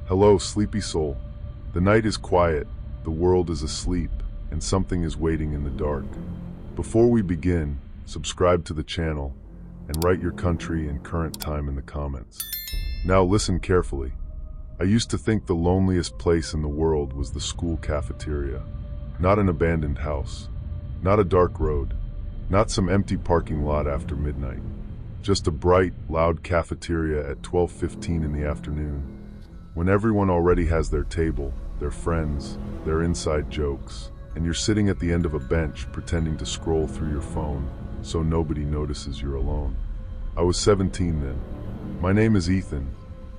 Hello, sleepy soul. The night is quiet, the world is asleep, and something is waiting in the dark. Before we begin, subscribe to the channel and write your country and current time in the comments. Now listen carefully. I used to think the loneliest place in the world was the school cafeteria. Not an abandoned house, not a dark road, not some empty parking lot after midnight. Just a bright, loud cafeteria at 12:15 in the afternoon, when everyone already has their table, their friends, their inside jokes, and you're sitting at the end of a bench pretending to scroll through your phone so nobody notices you're alone. I was 17 then. My name is Ethan,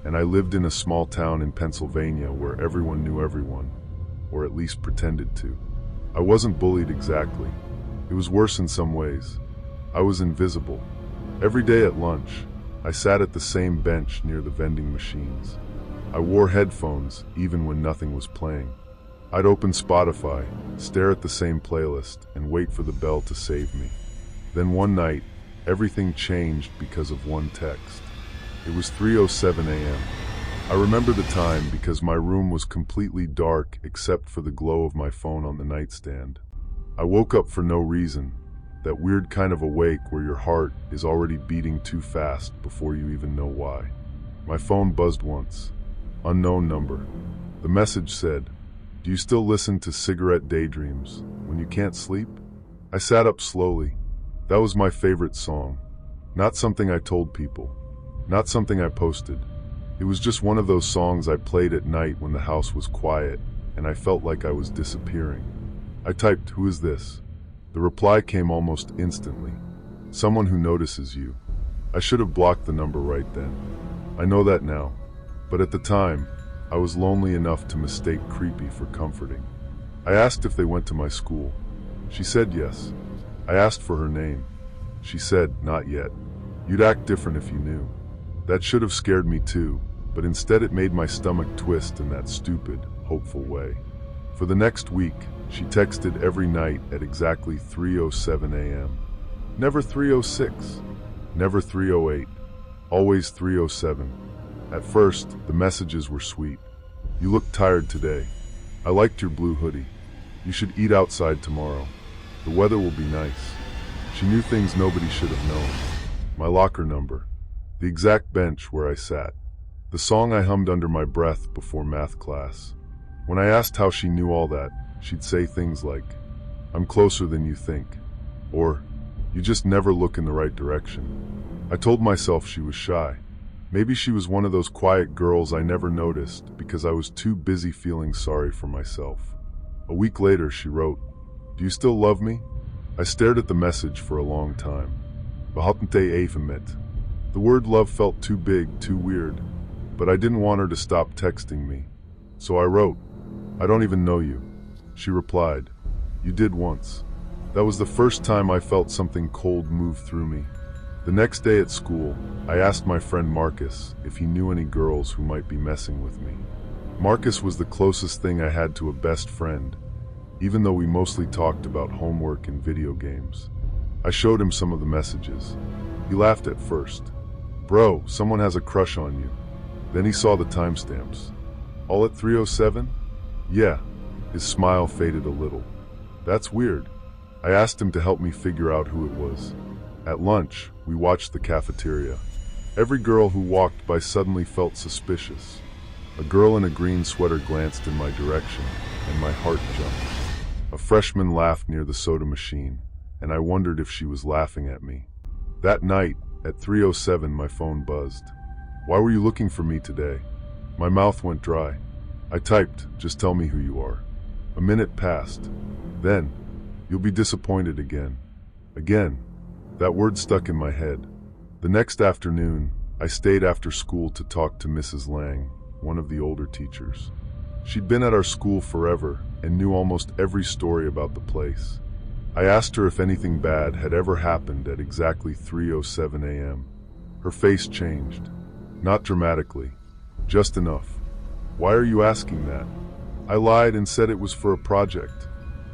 and I lived in a small town in Pennsylvania where everyone knew everyone, or at least pretended to. I wasn't bullied exactly. It was worse in some ways. I was invisible. Every day at lunch, I sat at the same bench near the vending machines. I wore headphones even when nothing was playing. I'd open Spotify, stare at the same playlist, and wait for the bell to save me. Then one night, everything changed because of one text. It was 3:07 a.m. I remember the time because my room was completely dark except for the glow of my phone on the nightstand. I woke up for no reason. That weird kind of awake where your heart is already beating too fast before you even know why. My phone buzzed once. Unknown number. The message said, "Do you still listen to Cigarette Daydreams when you can't sleep?" I sat up slowly. That was my favorite song. Not something I told people. Not something I posted. It was just one of those songs I played at night when the house was quiet and I felt like I was disappearing. I typed, "Who is this?" The reply came almost instantly. "Someone who notices you." I should have blocked the number right then. I know that now. But at the time, I was lonely enough to mistake creepy for comforting. I asked if they went to my school. She said yes. I asked for her name. She said, "Not yet. You'd act different if you knew." That should have scared me too, but instead it made my stomach twist in that stupid, hopeful way. For the next week, she texted every night at exactly 3:07 a.m. Never 3:06, never 3:08, always 3:07. At first, the messages were sweet. "You look tired today. I liked your blue hoodie. You should eat outside tomorrow. The weather will be nice." She knew things nobody should have known. My locker number, the exact bench where I sat, the song I hummed under my breath before math class. When I asked how she knew all that, she'd say things like, "I'm closer than you think," or "You just never look in the right direction." I told myself she was shy. Maybe she was one of those quiet girls I never noticed because I was too busy feeling sorry for myself. A week later, she wrote, "Do you still love me?" I stared at the message for a long time. "Behaltente even met." The word love felt too big, too weird, but I didn't want her to stop texting me. So I wrote, "I don't even know you." She replied, "You did once." That was the first time I felt something cold move through me. The next day at school, I asked my friend Marcus if he knew any girls who might be messing with me. Marcus was the closest thing I had to a best friend, even though we mostly talked about homework and video games. I showed him some of the messages. He laughed at first. "Bro, someone has a crush on you." Then he saw the timestamps. "All at 3:07? Yeah." His smile faded a little. "That's weird." I asked him to help me figure out who it was. At lunch, we watched the cafeteria. Every girl who walked by suddenly felt suspicious. A girl in a green sweater glanced in my direction, and my heart jumped. A freshman laughed near the soda machine, and I wondered if she was laughing at me. That night, at 3:07, my phone buzzed. "Why were you looking for me today?" My mouth went dry. I typed, "Just tell me who you are." A minute passed. Then, "You'll be disappointed again." Again. That word stuck in my head. The next afternoon, I stayed after school to talk to Mrs. Lang, one of the older teachers. She'd been at our school forever and knew almost every story about the place. I asked her if anything bad had ever happened at exactly 3:07 a.m. Her face changed. Not dramatically, just enough. "Why are you asking that?" I lied and said it was for a project.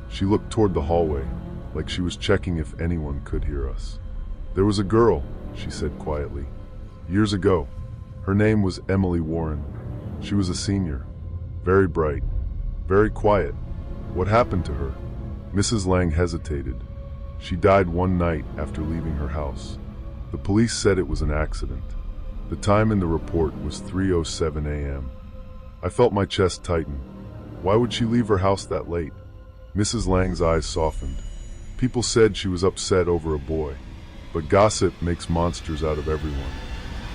She looked toward the hallway, like she was checking if anyone could hear us. "There was a girl," she said quietly, "years ago. Her name was Emily Warren. She was a senior. Very bright. Very quiet. What happened to her? Mrs. Lang hesitated. She died one night after leaving her house. The police said it was an accident. The time in the report was 3:07 a.m. I felt my chest tighten. Why would she leave her house that late? Mrs. Lang's eyes softened. People said she was upset over a boy. But gossip makes monsters out of everyone.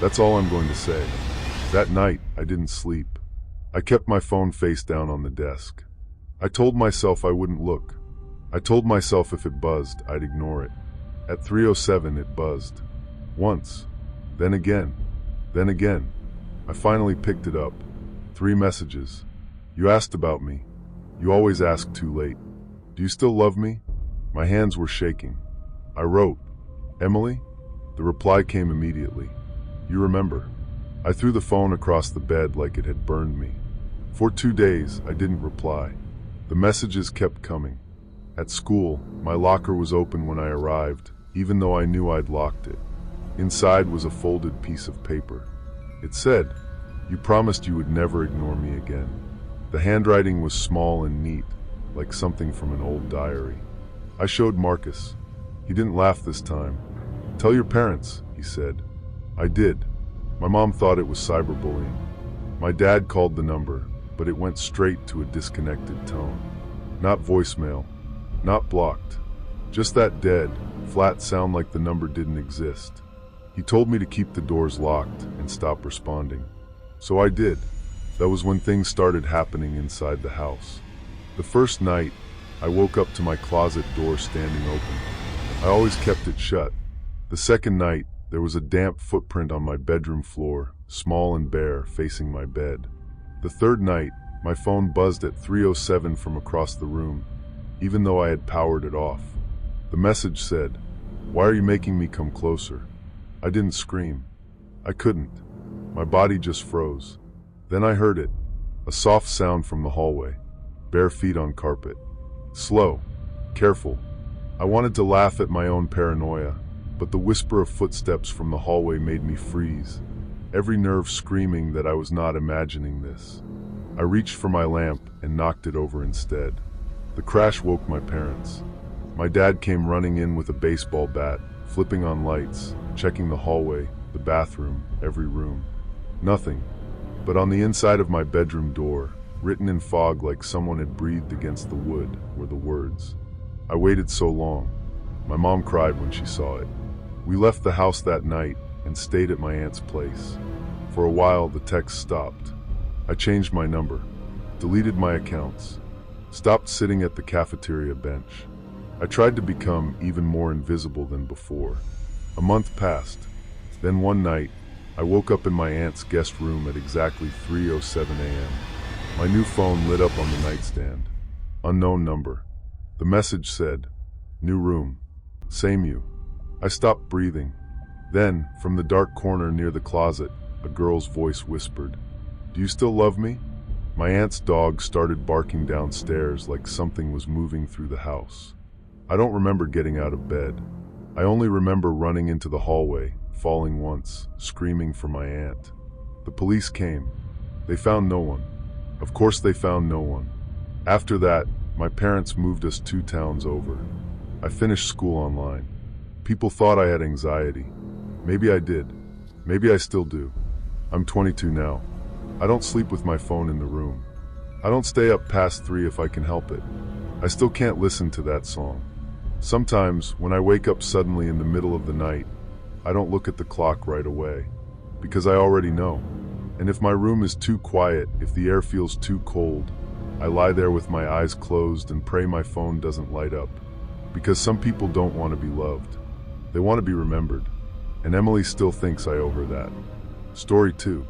That's all I'm going to say. That night, I didn't sleep. I kept my phone face down on the desk. I told myself I wouldn't look. I told myself if it buzzed, I'd ignore it. At 3:07, it buzzed. Once. Then again. Then again. I finally picked it up. 3 messages. You asked about me. You always ask too late. Do you still love me? My hands were shaking. I wrote, Emily? The reply came immediately. You remember. I threw the phone across the bed like it had burned me. For 2 days, I didn't reply. The messages kept coming. At school, my locker was open when I arrived, even though I knew I'd locked it. Inside was a folded piece of paper. It said, You promised you would never ignore me again. The handwriting was small and neat, like something from an old diary. I showed Marcus. He didn't laugh this time. Tell your parents, he said. I did. My mom thought it was cyberbullying. My dad called the number, but it went straight to a disconnected tone. Not voicemail, not blocked. Just that dead, flat sound like the number didn't exist. He told me to keep the doors locked and stop responding. So I did. That was when things started happening inside the house. The first night, I woke up to my closet door standing open. I always kept it shut. The second night, there was a damp footprint on my bedroom floor, small and bare, facing my bed. The third night, my phone buzzed at 3:07 from across the room, even though I had powered it off. The message said, Why are you making me come closer? I didn't scream. I couldn't. My body just froze. Then I heard it, a soft sound from the hallway, bare feet on carpet. Slow, careful. I wanted to laugh at my own paranoia, but the whisper of footsteps from the hallway made me freeze, every nerve screaming that I was not imagining this. I reached for my lamp and knocked it over instead. The crash woke my parents. My dad came running in with a baseball bat, flipping on lights, checking the hallway, the bathroom, every room. Nothing. But on the inside of my bedroom door, written in fog like someone had breathed against the wood, were the words. I waited so long. My mom cried when she saw it. We left the house that night and stayed at my aunt's place. For a while, the text stopped. I changed my number, deleted my accounts, stopped sitting at the cafeteria bench. I tried to become even more invisible than before. A month passed. Then one night, I woke up in my aunt's guest room at exactly 3:07 a.m. My new phone lit up on the nightstand. Unknown number. The message said, New room. Same you. I stopped breathing. Then, from the dark corner near the closet, a girl's voice whispered, Do you still love me? My aunt's dog started barking downstairs like something was moving through the house. I don't remember getting out of bed. I only remember running into the hallway, falling once, screaming for my aunt. The police came. They found no one. Of course they found no one. After that, my parents moved us 2 towns over. I finished school online. People thought I had anxiety. Maybe I did. Maybe I still do. I'm 22 now. I don't sleep with my phone in the room. I don't stay up past 3 if I can help it. I still can't listen to that song. Sometimes, when I wake up suddenly in the middle of the night, I don't look at the clock right away, because I already know. And if my room is too quiet, if the air feels too cold, I lie there with my eyes closed and pray my phone doesn't light up. Because some people don't want to be loved. They want to be remembered. And Emily still thinks I owe her that. Story 2.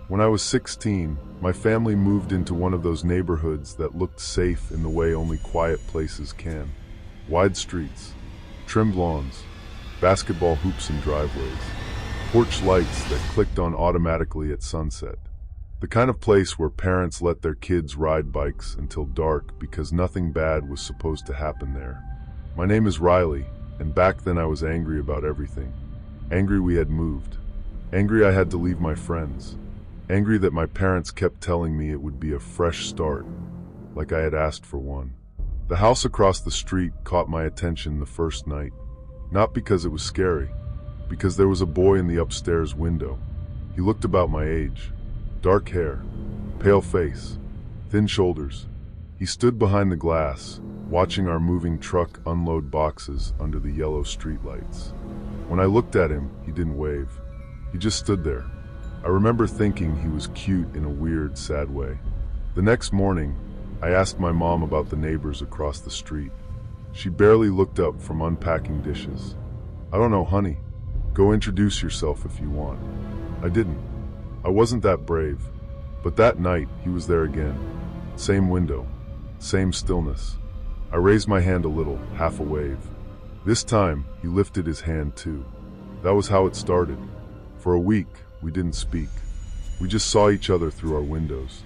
When I was 16, my family moved into one of those neighborhoods that looked safe in the way only quiet places can. Wide streets, trimmed lawns, basketball hoops and driveways, porch lights that clicked on automatically at sunset. The kind of place where parents let their kids ride bikes until dark because nothing bad was supposed to happen there. My name is Riley, and back then I was angry about everything. Angry we had moved. Angry I had to leave my friends. angry that my parents kept telling me it would be a fresh start, like I had asked for one. The house across the street caught my attention the first night, not because it was scary, because there was a boy in the upstairs window. He looked about my age, dark hair, pale face, thin shoulders. He stood behind the glass, watching our moving truck unload boxes under the yellow streetlights. When I looked at him, he didn't wave. He just stood there. I remember thinking he was cute in a weird, sad way. The next morning, I asked my mom about the neighbors across the street. She barely looked up from unpacking dishes. "I don't know, honey. Go introduce yourself if you want." I didn't. I wasn't that brave. But that night, he was there again. Same window. Same stillness. I raised my hand a little, half a wave. This time, he lifted his hand too. That was how it started. For a week, we didn't speak. We just saw each other through our windows.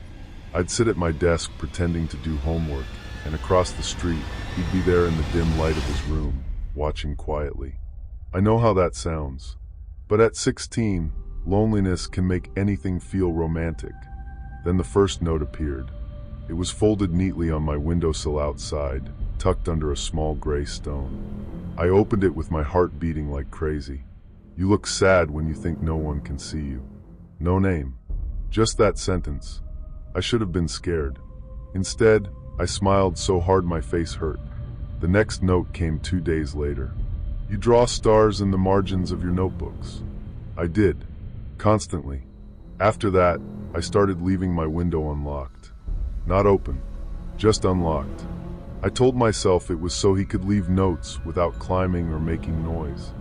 I'd sit at my desk pretending to do homework, and across the street, he'd be there in the dim light of his room, watching quietly. I know how that sounds. But at 16, loneliness can make anything feel romantic. Then the first note appeared. It was folded neatly on my windowsill outside, tucked under a small gray stone. I opened it with my heart beating like crazy. "You look sad when you think no one can see you." No name. Just that sentence. I should have been scared. Instead, I smiled so hard my face hurt. The next note came 2 days later. "You draw stars in the margins of your notebooks." I did. Constantly. After that, I started leaving my window unlocked. Not open, just unlocked. I told myself it was so he could leave notes without climbing or making noise.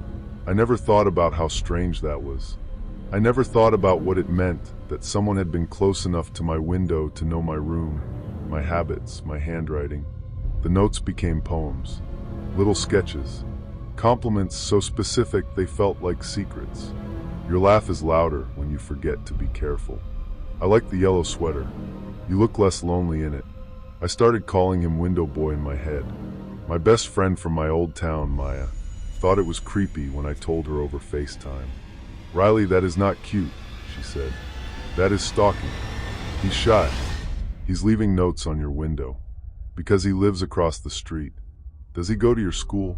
I never thought about how strange that was. I never thought about what it meant that someone had been close enough to my window to know my room, my habits, my handwriting. The notes became poems, little sketches, compliments so specific they felt like secrets. Your laugh is louder when you forget to be careful. I like the yellow sweater. You look less lonely in it. I started calling him Window Boy in my head. My best friend from my old town, Maya, thought it was creepy when I told her over FaceTime. "Riley, that is not cute," she said. "That is stalking. He's shy. He's leaving notes on your window. Because he lives across the street. Does he go to your school?"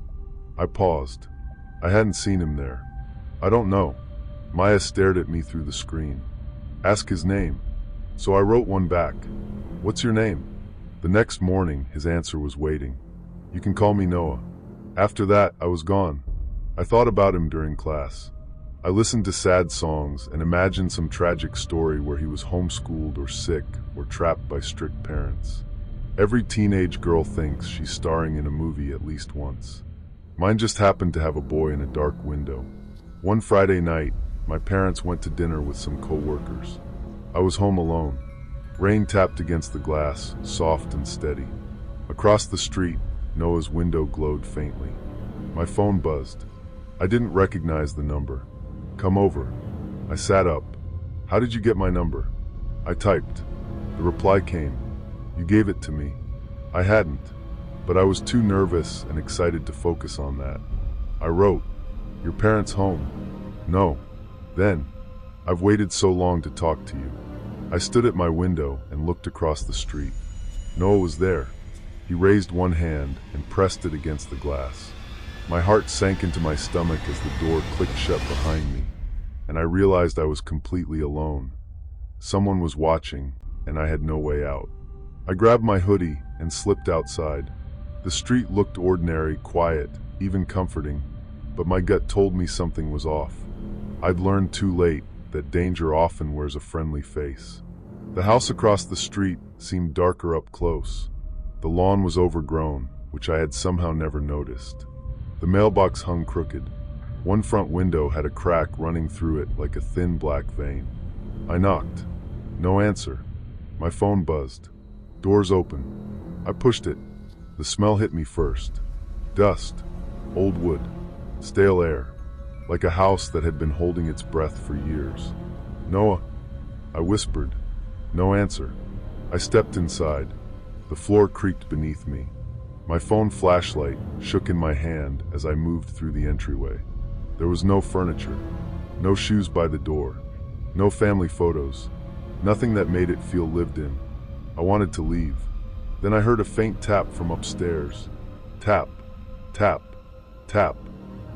I paused. I hadn't seen him there. "I don't know." Maya stared at me through the screen. "Ask his name." So I wrote one back. "What's your name?" The next morning, his answer was waiting. "You can call me Noah." After that, I was gone. I thought about him during class. I listened to sad songs and imagined some tragic story where he was homeschooled or sick or trapped by strict parents. Every teenage girl thinks she's starring in a movie at least once. Mine just happened to have a boy in a dark window. One Friday night, my parents went to dinner with some co-workers. I was home alone. Rain tapped against the glass, soft and steady. Across the street, Noah's window glowed faintly. My phone buzzed. I didn't recognize the number. "Come over." I sat up. "How did you get my number?" I typed. The reply came. "You gave it to me." I hadn't, but I was too nervous and excited to focus on that. I wrote, "Your parents home?" "No." "Then, I've waited so long to talk to you." I stood at my window and looked across the street. Noah was there. He raised one hand and pressed it against the glass. My heart sank into my stomach as the door clicked shut behind me, and I realized I was completely alone. Someone was watching, and I had no way out. I grabbed my hoodie and slipped outside. The street looked ordinary, quiet, even comforting, but my gut told me something was off. I'd learned too late that danger often wears a friendly face. The house across the street seemed darker up close. The lawn was overgrown, which I had somehow never noticed. The mailbox hung crooked. One front window had a crack running through it like a thin black vein. I knocked. No answer. My phone buzzed. Doors open. I pushed it. The smell hit me first. Dust. Old wood. Stale air. Like a house that had been holding its breath for years. "Noah," I whispered. No answer. I stepped inside. The floor creaked beneath me. My phone flashlight shook in my hand as I moved through the entryway. There was no furniture, no shoes by the door, no family photos, Nothing that made it feel lived in. I wanted to leave. Then I heard a faint tap from upstairs. Tap, tap, tap,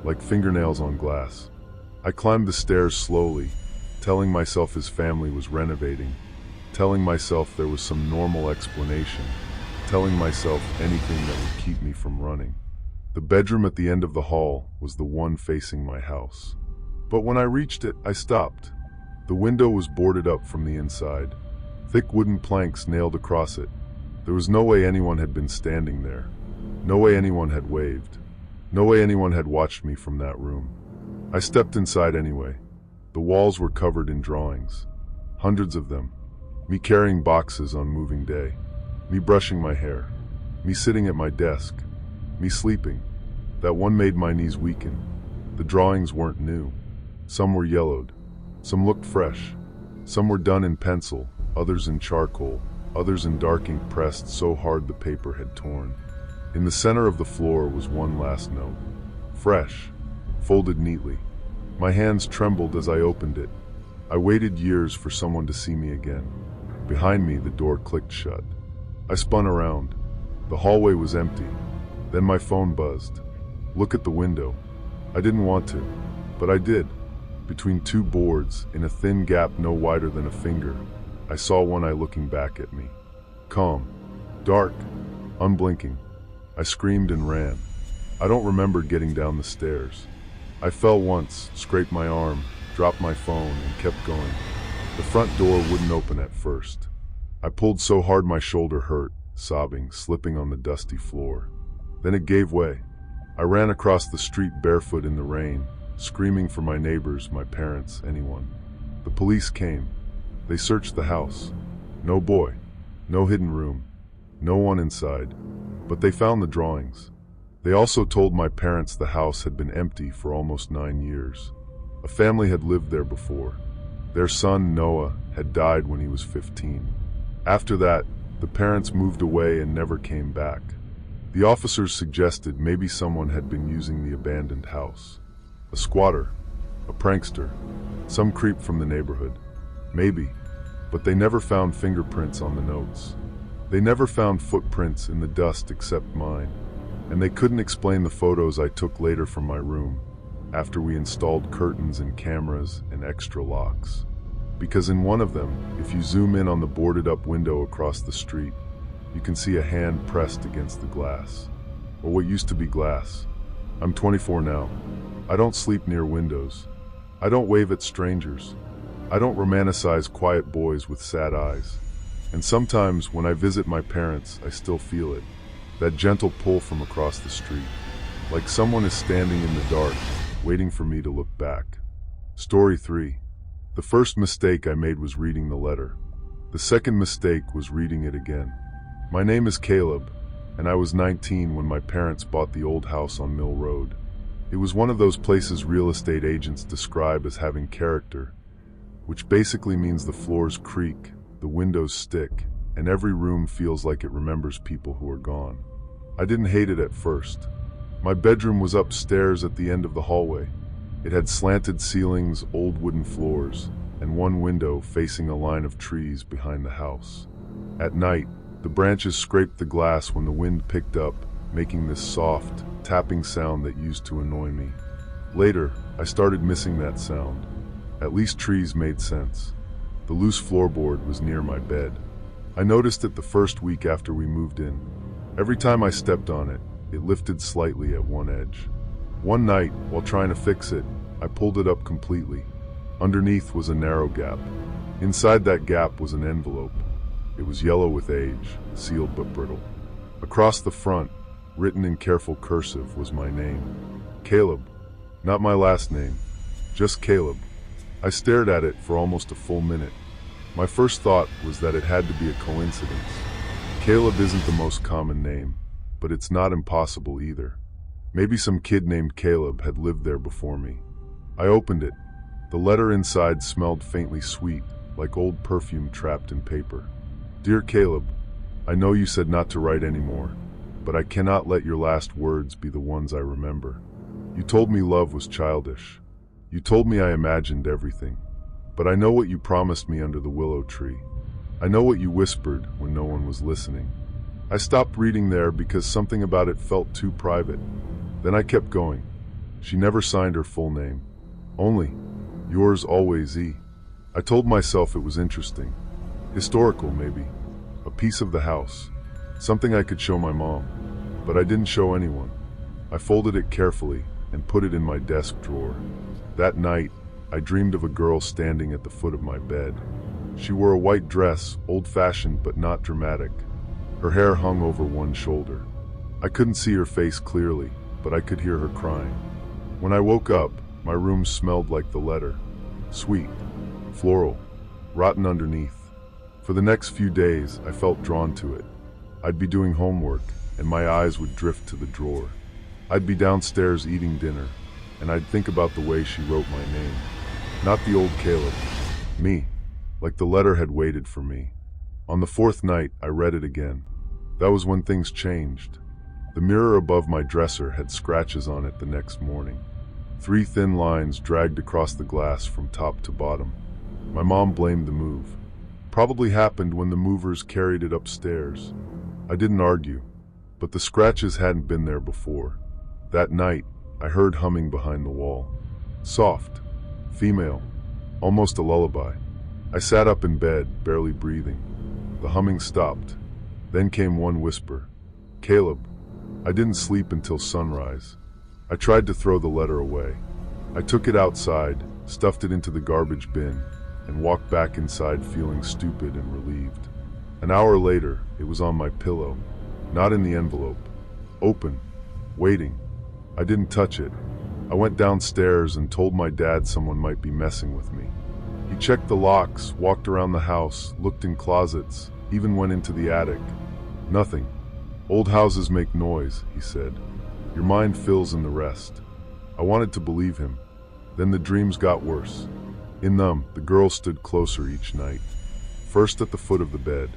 like fingernails on glass. I climbed the stairs slowly, telling myself his family was renovating, telling myself there was some normal explanation, telling myself anything that would keep me from running. The bedroom at the end of the hall was the one facing my house. But when I reached it, I stopped. The window was boarded up from the inside, thick wooden planks nailed across it. There was no way anyone had been standing there. No way anyone had waved. No way anyone had watched me from that room. I stepped inside anyway. The walls were covered in drawings. Hundreds of them. Me carrying boxes on moving day. Me brushing my hair. Me sitting at my desk. Me sleeping. That one made my knees weaken. The drawings weren't new. Some were yellowed. Some looked fresh. Some were done in pencil, others in charcoal, others in dark ink pressed so hard the paper had torn. In the center of the floor was one last note. Fresh, folded neatly. My hands trembled as I opened it. I waited years for someone to see me again. Behind me, the door clicked shut. I spun around. The hallway was empty. Then my phone buzzed. Look at the window. I didn't want to, but I did. Between two boards, in a thin gap no wider than a finger, I saw one eye looking back at me. Calm, dark, unblinking. I screamed and ran. I don't remember getting down the stairs. I fell once, scraped my arm, dropped my phone, and kept going. The front door wouldn't open at first. I pulled so hard my shoulder hurt, sobbing, slipping on the dusty floor. Then it gave way. I ran across the street barefoot in the rain, screaming for my neighbors, my parents, anyone. The police came. They searched the house. No boy, no hidden room, no one inside. But they found the drawings. They also told my parents the house had been empty for almost 9 years. A family had lived there before. Their son, Noah, had died when he was 15. After that, the parents moved away and never came back. The officers suggested maybe someone had been using the abandoned house. A squatter, a prankster, some creep from the neighborhood. Maybe, but they never found fingerprints on the notes. They never found footprints in the dust except mine. And they couldn't explain the photos I took later from my room, after we installed curtains and cameras and extra locks. Because in one of them, if you zoom in on the boarded up window across the street, you can see a hand pressed against the glass. Or what used to be glass. I'm 24 now. I don't sleep near windows. I don't wave at strangers. I don't romanticize quiet boys with sad eyes. And sometimes when I visit my parents, I still feel it. That gentle pull from across the street. Like someone is standing in the dark, waiting for me to look back. Story 3. The first mistake I made was reading the letter. The second mistake was reading it again. My name is Caleb, and I was 19 when my parents bought the old house on Mill Road. It was one of those places real estate agents describe as having character, which basically means the floors creak, the windows stick, and every room feels like it remembers people who are gone. I didn't hate it at first. My bedroom was upstairs at the end of the hallway. It had slanted ceilings, old wooden floors, and one window facing a line of trees behind the house. At night, the branches scraped the glass when the wind picked up, making this soft, tapping sound that used to annoy me. Later, I started missing that sound. At least trees made sense. The loose floorboard was near my bed. I noticed it the first week after we moved in. Every time I stepped on it, it lifted slightly at one edge. One night, while trying to fix it, I pulled it up completely. Underneath was a narrow gap. Inside that gap was an envelope. It was yellow with age, sealed but brittle. Across the front, written in careful cursive, was my name. Caleb. Not my last name. Just Caleb. I stared at it for almost a full minute. My first thought was that it had to be a coincidence. Caleb isn't the most common name, but it's not impossible either. Maybe some kid named Caleb had lived there before me. I opened it. The letter inside smelled faintly sweet, like old perfume trapped in paper. Dear Caleb, I know you said not to write anymore, but I cannot let your last words be the ones I remember. You told me love was childish. You told me I imagined everything. But I know what you promised me under the willow tree. I know what you whispered when no one was listening. I stopped reading there because something about it felt too private. Then I kept going. She never signed her full name. Only, yours always E. I told myself it was interesting. Historical, maybe. A piece of the house. Something I could show my mom. But I didn't show anyone. I folded it carefully and put it in my desk drawer. That night, I dreamed of a girl standing at the foot of my bed. She wore a white dress, old-fashioned but not dramatic. Her hair hung over one shoulder. I couldn't see her face clearly, but I could hear her crying. When I woke up, my room smelled like the letter. Sweet, floral, rotten underneath. For the next few days, I felt drawn to it. I'd be doing homework, and my eyes would drift to the drawer. I'd be downstairs eating dinner, and I'd think about the way she wrote my name. Not the old Caleb. Me. Like the letter had waited for me. On the fourth night, I read it again. That was when things changed. The mirror above my dresser had scratches on it the next morning. 3 thin lines dragged across the glass from top to bottom. My mom blamed the move. Probably happened when the movers carried it upstairs. I didn't argue, but the scratches hadn't been there before. That night, I heard humming behind the wall. Soft, female, almost a lullaby. I sat up in bed, barely breathing. The humming stopped. Then came one whisper. Caleb. I didn't sleep until sunrise. I tried to throw the letter away. I took it outside, stuffed it into the garbage bin, and walked back inside feeling stupid and relieved. An hour later, it was on my pillow, not in the envelope. Open, waiting. I didn't touch it. I went downstairs and told my dad someone might be messing with me. He checked the locks, walked around the house, looked in closets, even went into the attic. Nothing. Old houses make noise, he said. Your mind fills in the rest. I wanted to believe him. Then the dreams got worse. In them, the girl stood closer each night. First at the foot of the bed,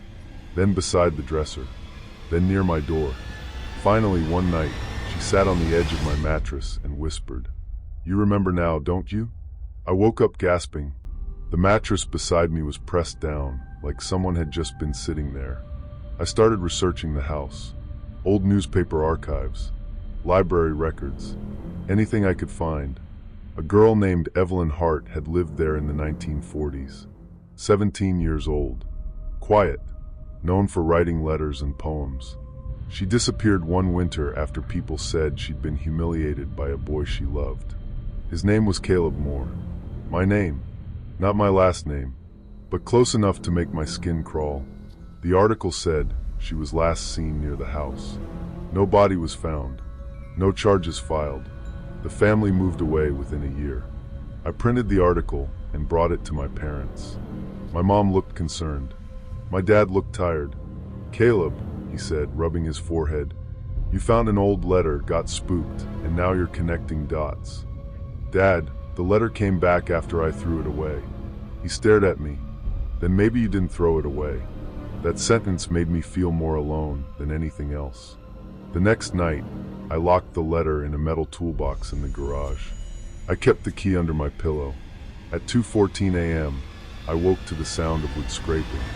then beside the dresser, then near my door. Finally, one night, she sat on the edge of my mattress and whispered, "You remember now, don't you?" I woke up gasping. The mattress beside me was pressed down, like someone had just been sitting there. I started researching the house. Old newspaper archives, library records, anything I could find. A girl named Evelyn Hart had lived there in the 1940s. 17 years old. Quiet, known for writing letters and poems. She disappeared one winter after people said she'd been humiliated by a boy she loved. His name was Caleb Moore. My name. Not my last name, but close enough to make my skin crawl. The article said she was last seen near the house. No body was found. No charges filed. The family moved away within a year. I printed the article and brought it to my parents. My mom looked concerned. My dad looked tired. "Caleb," he said, rubbing his forehead, "you found an old letter, got spooked, and now you're connecting dots." "Dad, the letter came back after I threw it away." He stared at me. "Then maybe you didn't throw it away." That sentence made me feel more alone than anything else. The next night, I locked the letter in a metal toolbox in the garage. I kept the key under my pillow. At 2:14 a.m., I woke to the sound of wood scraping.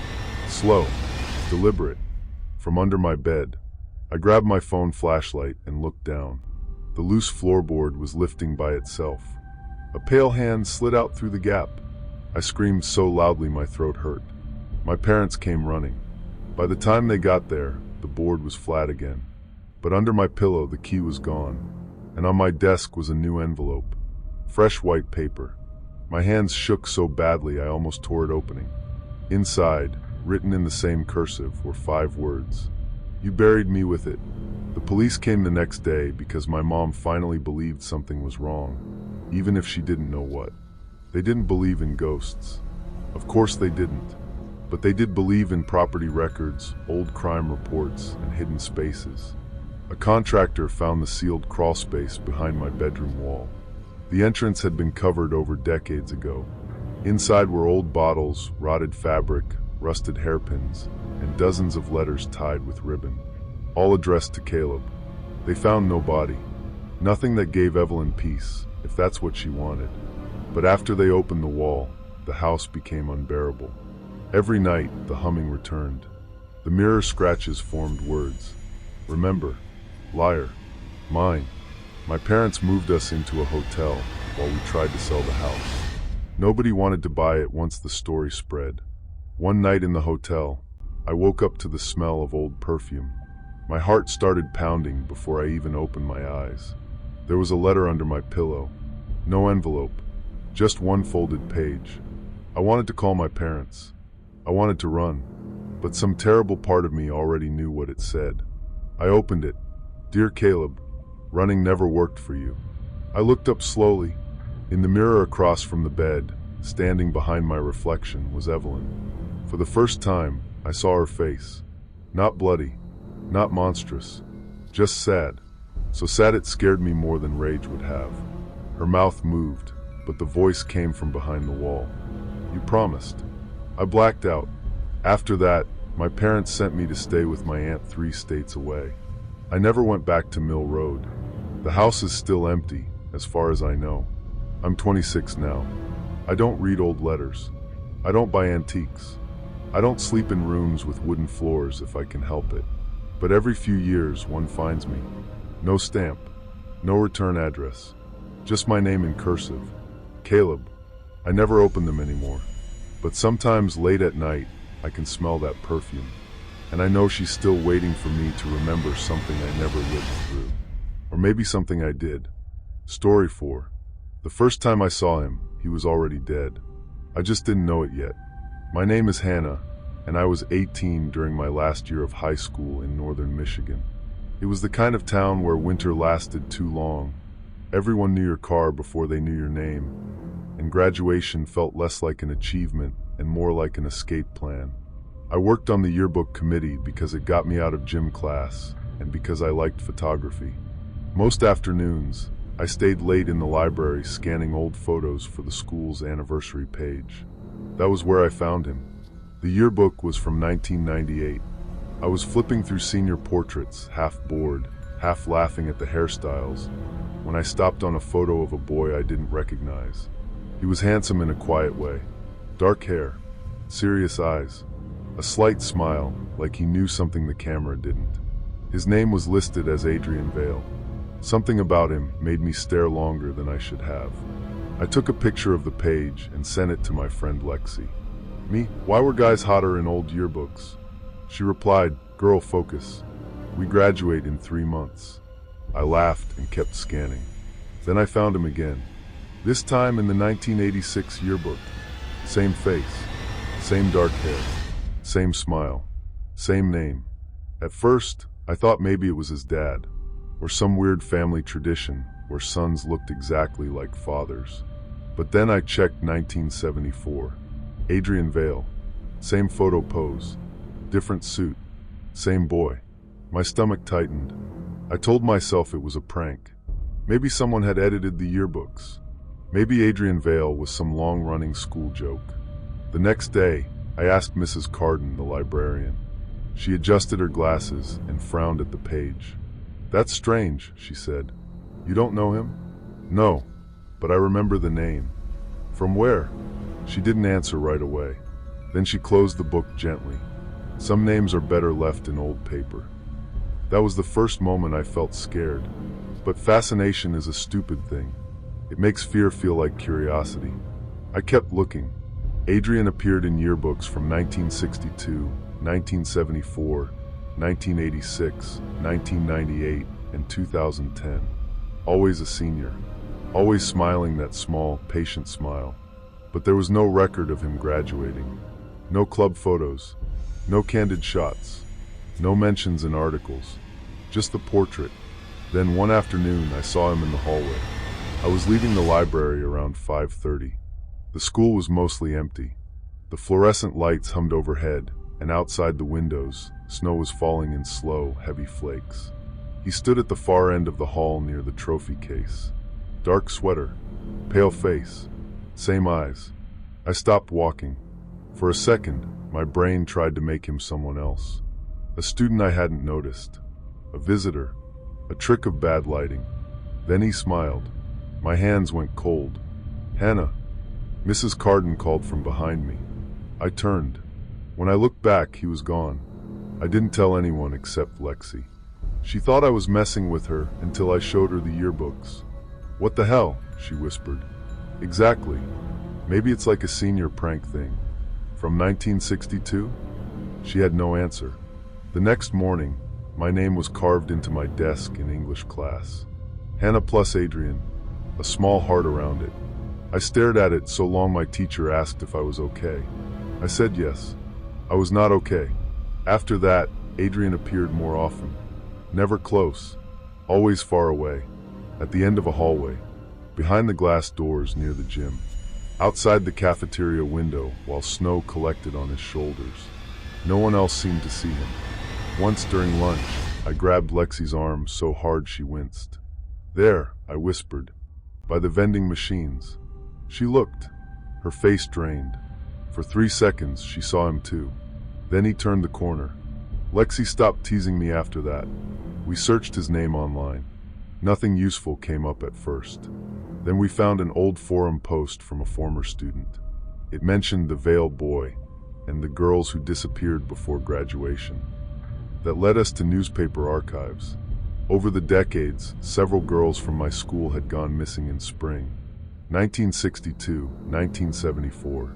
Slow, deliberate. From under my bed, I grabbed my phone flashlight and looked down. The loose floorboard was lifting by itself. A pale hand slid out through the gap. I screamed so loudly my throat hurt. My parents came running. By the time they got there, the board was flat again. But under my pillow, the key was gone, and on my desk was a new envelope. Fresh white paper. My hands shook so badly I almost tore it opening. Inside, written in the same cursive, were 5 words. "You buried me with it." The police came the next day because my mom finally believed something was wrong, even if she didn't know what. They didn't believe in ghosts. Of course they didn't. But they did believe in property records, old crime reports, and hidden spaces. A contractor found the sealed crawl space behind my bedroom wall. The entrance had been covered over decades ago. Inside were old bottles, rotted fabric, rusted hairpins, and dozens of letters tied with ribbon, all addressed to Caleb. They found no body. Nothing that gave Evelyn peace, if that's what she wanted. But after they opened the wall, the house became unbearable. Every night, the humming returned. The mirror scratches formed words. Remember, liar, mine. My parents moved us into a hotel while we tried to sell the house. Nobody wanted to buy it once the story spread. One night in the hotel, I woke up to the smell of old perfume. My heart started pounding before I even opened my eyes. There was a letter under my pillow. No envelope, just one folded page. I wanted to call my parents. I wanted to run, but some terrible part of me already knew what it said. I opened it. Dear Caleb, running never worked for you. I looked up slowly. In the mirror across from the bed, standing behind my reflection, was Evelyn. For the first time, I saw her face. Not bloody, not monstrous, just sad. So sad it scared me more than rage would have. Her mouth moved, but the voice came from behind the wall. You promised. I blacked out. After that, my parents sent me to stay with my aunt 3 states away. I never went back to Mill Road. The house is still empty, as far as I know. I'm 26 now. I don't read old letters. I don't buy antiques. I don't sleep in rooms with wooden floors if I can help it. But every few years, one finds me. No stamp, no return address. Just my name in cursive. Caleb. I never open them anymore. But sometimes late at night, I can smell that perfume. And I know she's still waiting for me to remember something I never lived through. Or maybe something I did. Story 4. The first time I saw him, he was already dead. I just didn't know it yet. My name is Hannah, and I was 18 during my last year of high school in northern Michigan. It was the kind of town where winter lasted too long. Everyone knew your car before they knew your name, and graduation felt less like an achievement and more like an escape plan. I worked on the yearbook committee because it got me out of gym class and because I liked photography. Most afternoons, I stayed late in the library scanning old photos for the school's anniversary page. That was where I found him. The yearbook was from 1998. I was flipping through senior portraits, half bored, half laughing at the hairstyles, when I stopped on a photo of a boy I didn't recognize. He was handsome in a quiet way. Dark hair, serious eyes, a slight smile, like he knew something the camera didn't. His name was listed as Adrian Vale. Something about him made me stare longer than I should have. I took a picture of the page and sent it to my friend Lexi. Me? Why were guys hotter in old yearbooks? She replied, girl, focus. We graduate in 3 months. I laughed and kept scanning. Then I found him again. This time in the 1986 yearbook. Same face, same dark hair, same smile, same name. At first, I thought maybe it was his dad, or some weird family tradition where sons looked exactly like fathers. But then I checked 1974. Adrian Vale. Same photo pose. Different suit. Same boy. My stomach tightened. I told myself it was a prank. Maybe someone had edited the yearbooks. Maybe Adrian Vale was some long-running school joke. The next day, I asked Mrs. Carden, the librarian. She adjusted her glasses and frowned at the page. That's strange, she said. You don't know him? No, but I remember the name. From where? She didn't answer right away. Then she closed the book gently. Some names are better left in old paper. That was the first moment I felt scared. But fascination is a stupid thing. It makes fear feel like curiosity. I kept looking. Adrian appeared in yearbooks from 1962, 1974, 1986, 1998, and 2010. Always a senior. Always smiling that small, patient smile. But there was no record of him graduating. No club photos. No candid shots. No mentions in articles. Just the portrait. Then one afternoon, I saw him in the hallway. I was leaving the library around 5:30. The school was mostly empty. The fluorescent lights hummed overhead, and outside the windows, snow was falling in slow, heavy flakes. He stood at the far end of the hall near the trophy case. Dark sweater, pale face, same eyes. I stopped walking. For a second, my brain tried to make him someone else. A student I hadn't noticed. A visitor. A trick of bad lighting. Then he smiled. My hands went cold. Hannah. Mrs. Carden called from behind me. I turned. When I looked back, he was gone. I didn't tell anyone except Lexi. She thought I was messing with her until I showed her the yearbooks. "What the hell?" she whispered. "Exactly. Maybe it's like a senior prank thing. From 1962? She had no answer. The next morning, my name was carved into my desk in English class. Hannah plus Adrian, a small heart around it. I stared at it so long my teacher asked if I was okay. I said yes. I was not okay. After that, Adrian appeared more often. Never close, always far away, at the end of a hallway, behind the glass doors near the gym, outside the cafeteria window while snow collected on his shoulders. No one else seemed to see him. Once during lunch, I grabbed Lexi's arm so hard she winced. "There," I whispered, "by the vending machines." She looked, her face drained. For 3 seconds, she saw him too. Then he turned the corner. Lexi stopped teasing me after that. We searched his name online. Nothing useful came up at first. Then we found an old forum post from a former student. It mentioned the Veil boy and the girls who disappeared before graduation. That led us to newspaper archives. Over the decades, several girls from my school had gone missing in spring. 1962, 1974,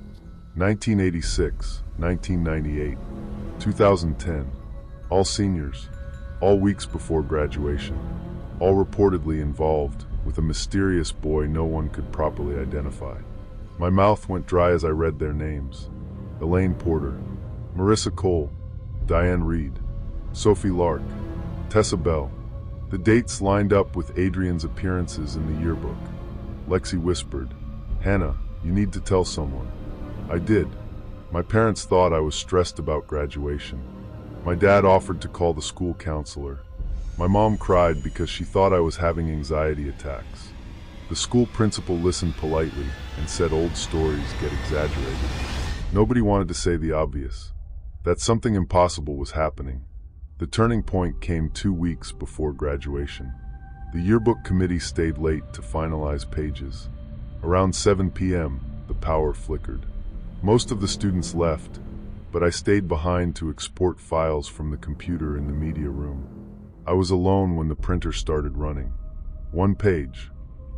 1986, 1998, 2010. All seniors, all weeks before graduation, all reportedly involved with a mysterious boy no one could properly identify. My mouth went dry as I read their names. Elaine Porter, Marissa Cole, Diane Reed, Sophie Lark, Tessa Bell. The dates lined up with Adrian's appearances in the yearbook. Lexi whispered, "Hannah, you need to tell someone." I did. My parents thought I was stressed about graduation. My dad offered to call the school counselor. My mom cried because she thought I was having anxiety attacks. The school principal listened politely and said old stories get exaggerated. Nobody wanted to say the obvious, that something impossible was happening. The turning point came 2 weeks before graduation. The yearbook committee stayed late to finalize pages. Around 7 p.m., the power flickered. Most of the students left, but I stayed behind to export files from the computer in the media room. I was alone when the printer started running. One page,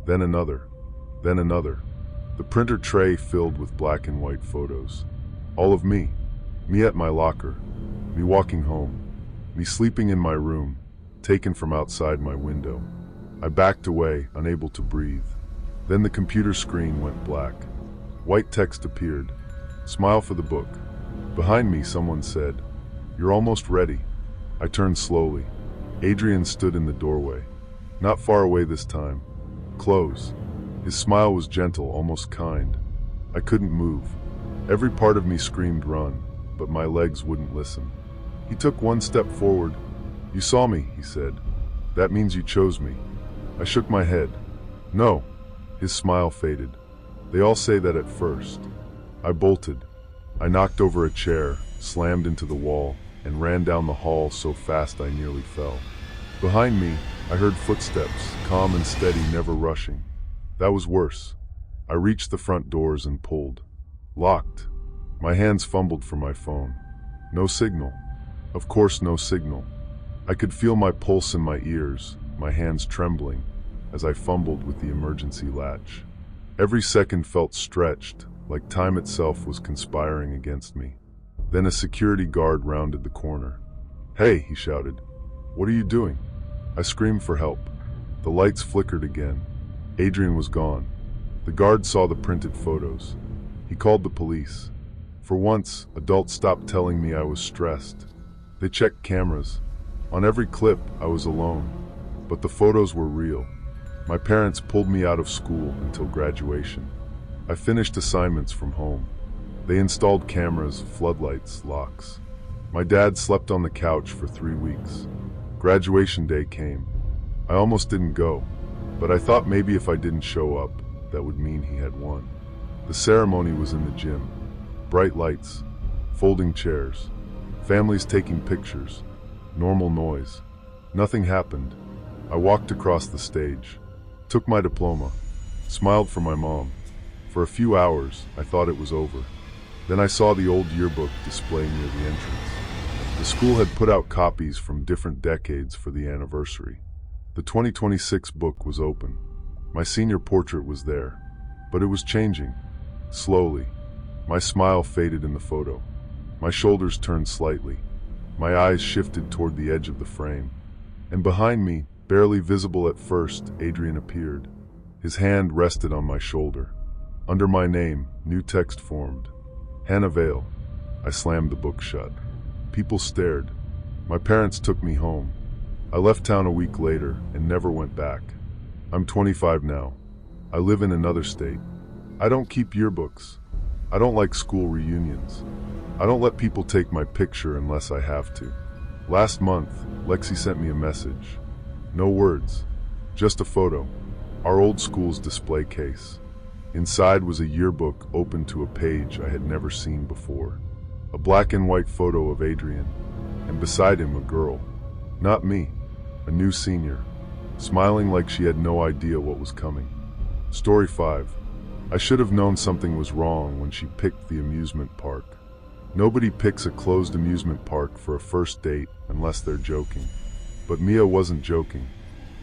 then another, then another. The printer tray filled with black and white photos. All of me. Me at my locker. Me walking home. Me sleeping in my room, taken from outside my window. I backed away, unable to breathe. Then the computer screen went black. White text appeared. "Smile for the book." Behind me, someone said, "You're almost ready." I turned slowly. Adrian stood in the doorway. Not far away this time. Close. His smile was gentle, almost kind. I couldn't move. Every part of me screamed run, but my legs wouldn't listen. He took one step forward. "You saw me," he said. "That means you chose me." I shook my head. "No." His smile faded. "They all say that at first." I bolted. I knocked over a chair, slammed into the wall, and ran down the hall so fast I nearly fell. Behind me, I heard footsteps, calm and steady, never rushing. That was worse. I reached the front doors and pulled. Locked. My hands fumbled for my phone. No signal. Of course, no signal. I could feel my pulse in my ears, my hands trembling, as I fumbled with the emergency latch. Every second felt stretched, like time itself was conspiring against me. Then a security guard rounded the corner. "Hey," he shouted. "What are you doing?" I screamed for help. The lights flickered again. Adrian was gone. The guard saw the printed photos. He called the police. For once, adults stopped telling me I was stressed. They checked cameras. On every clip, I was alone. But the photos were real. My parents pulled me out of school until graduation. I finished assignments from home. They installed cameras, floodlights, locks. My dad slept on the couch for 3 weeks. Graduation day came. I almost didn't go, but I thought maybe if I didn't show up, that would mean he had won. The ceremony was in the gym. Bright lights, folding chairs, families taking pictures, normal noise. Nothing happened. I walked across the stage, took my diploma, smiled for my mom. For a few hours, I thought it was over. Then I saw the old yearbook display near the entrance. The school had put out copies from different decades for the anniversary. The 2026 book was open. My senior portrait was there, but it was changing. Slowly. My smile faded in the photo. My shoulders turned slightly. My eyes shifted toward the edge of the frame. And behind me, barely visible at first, Adrian appeared. His hand rested on my shoulder. Under my name, new text formed. Hannah Vale. I slammed the book shut. People stared. My parents took me home. I left town a week later and never went back. I'm 25 now. I live in another state. I don't keep yearbooks. I don't like school reunions. I don't let people take my picture unless I have to. Last month, Lexi sent me a message. No words, just a photo. Our old school's display case. Inside was a yearbook open to a page I had never seen before. A black and white photo of Adrian, and beside him a girl. Not me, a new senior, smiling like she had no idea what was coming. Story 5. I should have known something was wrong when she picked the amusement park. Nobody picks a closed amusement park for a first date unless they're joking. But Mia wasn't joking.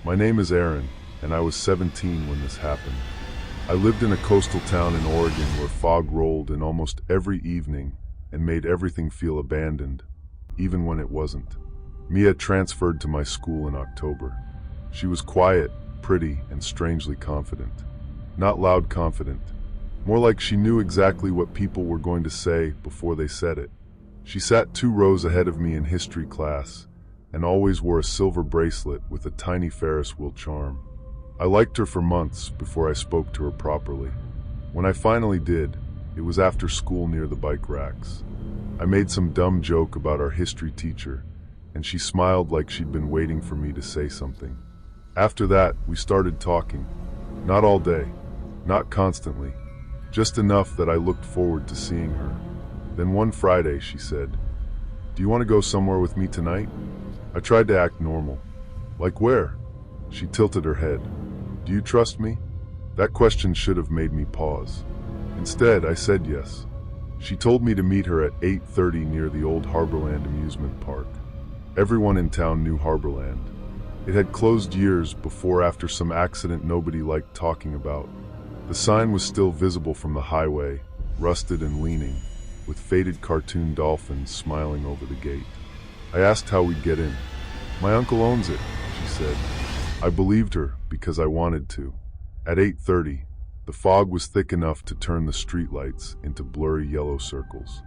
My name is Aaron, and I was 17 when this happened. I lived in a coastal town in Oregon where fog rolled in almost every evening and made everything feel abandoned, even when it wasn't. Mia transferred to my school in October. She was quiet, pretty, and strangely confident. Not loud confident. More like she knew exactly what people were going to say before they said it. She sat 2 rows ahead of me in history class and always wore a silver bracelet with a tiny Ferris wheel charm. I liked her for months before I spoke to her properly. When I finally did, it was after school near the bike racks. I made some dumb joke about our history teacher, and she smiled like she'd been waiting for me to say something. After that, we started talking. Not all day, not constantly, just enough that I looked forward to seeing her. Then one Friday, she said, "Do you want to go somewhere with me tonight?" I tried to act normal. "Like where?" She tilted her head. "Do you trust me?" That question should have made me pause. Instead, I said yes. She told me to meet her at 8:30 near the old Harborland amusement park. Everyone in town knew Harborland. It had closed years before after some accident nobody liked talking about. The sign was still visible from the highway, rusted and leaning, with faded cartoon dolphins smiling over the gate. I asked how we'd get in. "My uncle owns it," she said. I believed her because I wanted to. At 8:30, the fog was thick enough to turn the streetlights into blurry yellow circles.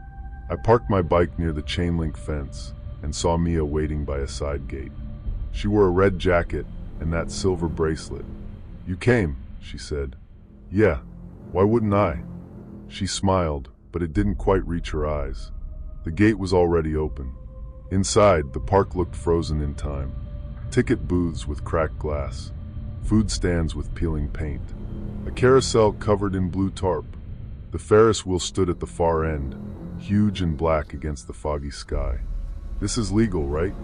I parked my bike near the chain-link fence and saw Mia waiting by a side gate. She wore a red jacket and that silver bracelet. "You came," she said. "Yeah, why wouldn't I?" She smiled, but it didn't quite reach her eyes. The gate was already open. Inside, the park looked frozen in time. Ticket booths with cracked glass, food stands with peeling paint, a carousel covered in blue tarp. The Ferris wheel stood at the far end, huge and black against the foggy sky. "This is legal, right?"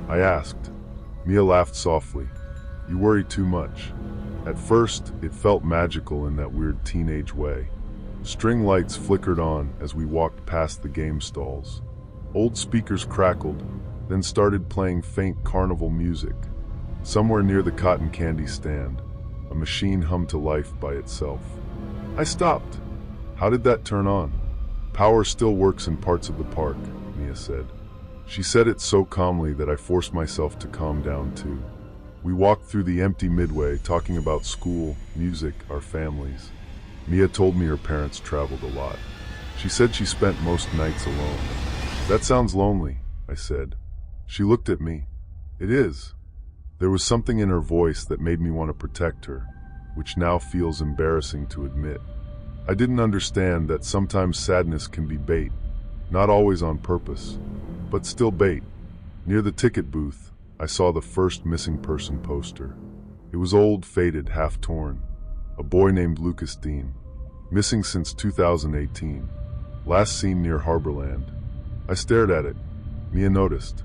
I asked. Mia laughed softly. "You worry too much." At first, it felt magical in that weird teenage way. String lights flickered on as we walked past the game stalls. Old speakers crackled, then started playing faint carnival music. Somewhere near the cotton candy stand, a machine hummed to life by itself. I stopped. "How did that turn on?" "Power still works in parts of the park," Mia said. She said it so calmly that I forced myself to calm down too. We walked through the empty midway, talking about school, music, our families. Mia told me her parents traveled a lot. She said she spent most nights alone. "That sounds lonely," I said. She looked at me. "It is." There was something in her voice that made me want to protect her, which now feels embarrassing to admit. I didn't understand that sometimes sadness can be bait, not always on purpose, but still bait. Near the ticket booth, I saw the first missing person poster. It was old, faded, half-torn. A boy named Lucas Dean. Missing since 2018. Last seen near Harborland. I stared at it. Mia noticed.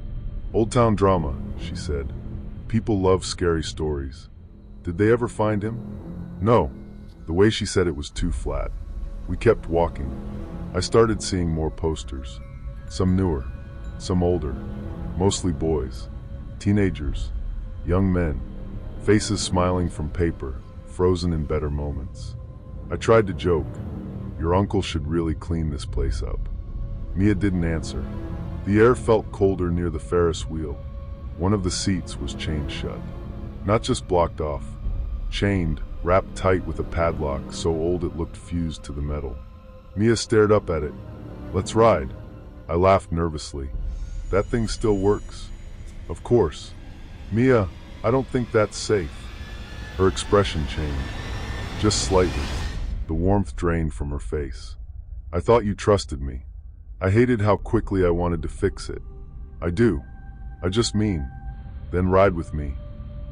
"Old town drama," she said. "People love scary stories." "Did they ever find him?" "No. The The way she said it was too flat. We kept walking. I started seeing more posters. Some newer, some older, mostly boys, teenagers, young men, faces smiling from paper, frozen in better moments. I tried to joke, "Your uncle should really clean this place up." Mia didn't answer. The air felt colder near the Ferris wheel. One of the seats was chained shut. Not just blocked off, chained, wrapped tight with a padlock so old it looked fused to the metal. Mia stared up at it. "Let's ride." I laughed nervously. "That thing still works?" "Of course." "Mia, I don't think that's safe." Her expression changed. Just slightly. The warmth drained from her face. "I thought you trusted me." I hated how quickly I wanted to fix it. "I do. I just mean." "Then ride with me."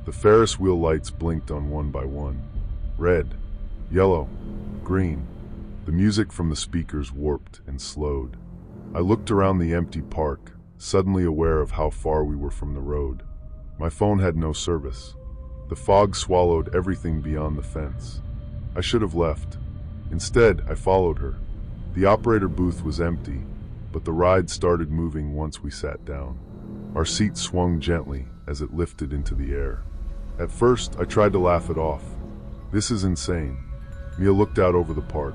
The Ferris wheel lights blinked on one by one. Red, yellow, green. The music from the speakers warped and slowed. I looked around the empty park, suddenly aware of how far we were from the road. My phone had no service. The fog swallowed everything beyond the fence. I should have left. Instead, I followed her. The operator booth was empty, but the ride started moving once we sat down. Our seat swung gently as it lifted into the air. At first, I tried to laugh it off. "This is insane." Mia looked out over the park.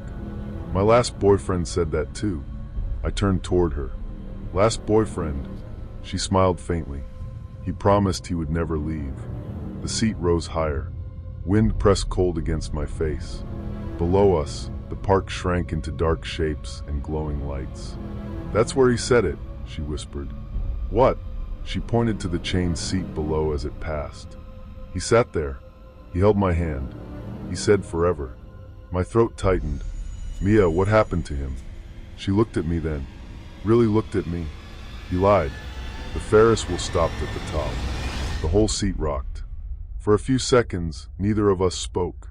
"My last boyfriend said that too." I turned toward her. "Last boyfriend?" She smiled faintly. "He promised he would never leave." The seat rose higher. Wind pressed cold against my face. Below us, the park shrank into dark shapes and glowing lights. "That's where he said it," she whispered. "What?" She pointed to the chained seat below as it passed. "He sat there. He held my hand. He said forever." My throat tightened. "Mia, what happened to him?" She looked at me then. Really looked at me. "He lied." The Ferris wheel stopped at the top. The whole seat rocked. For a few seconds, neither of us spoke.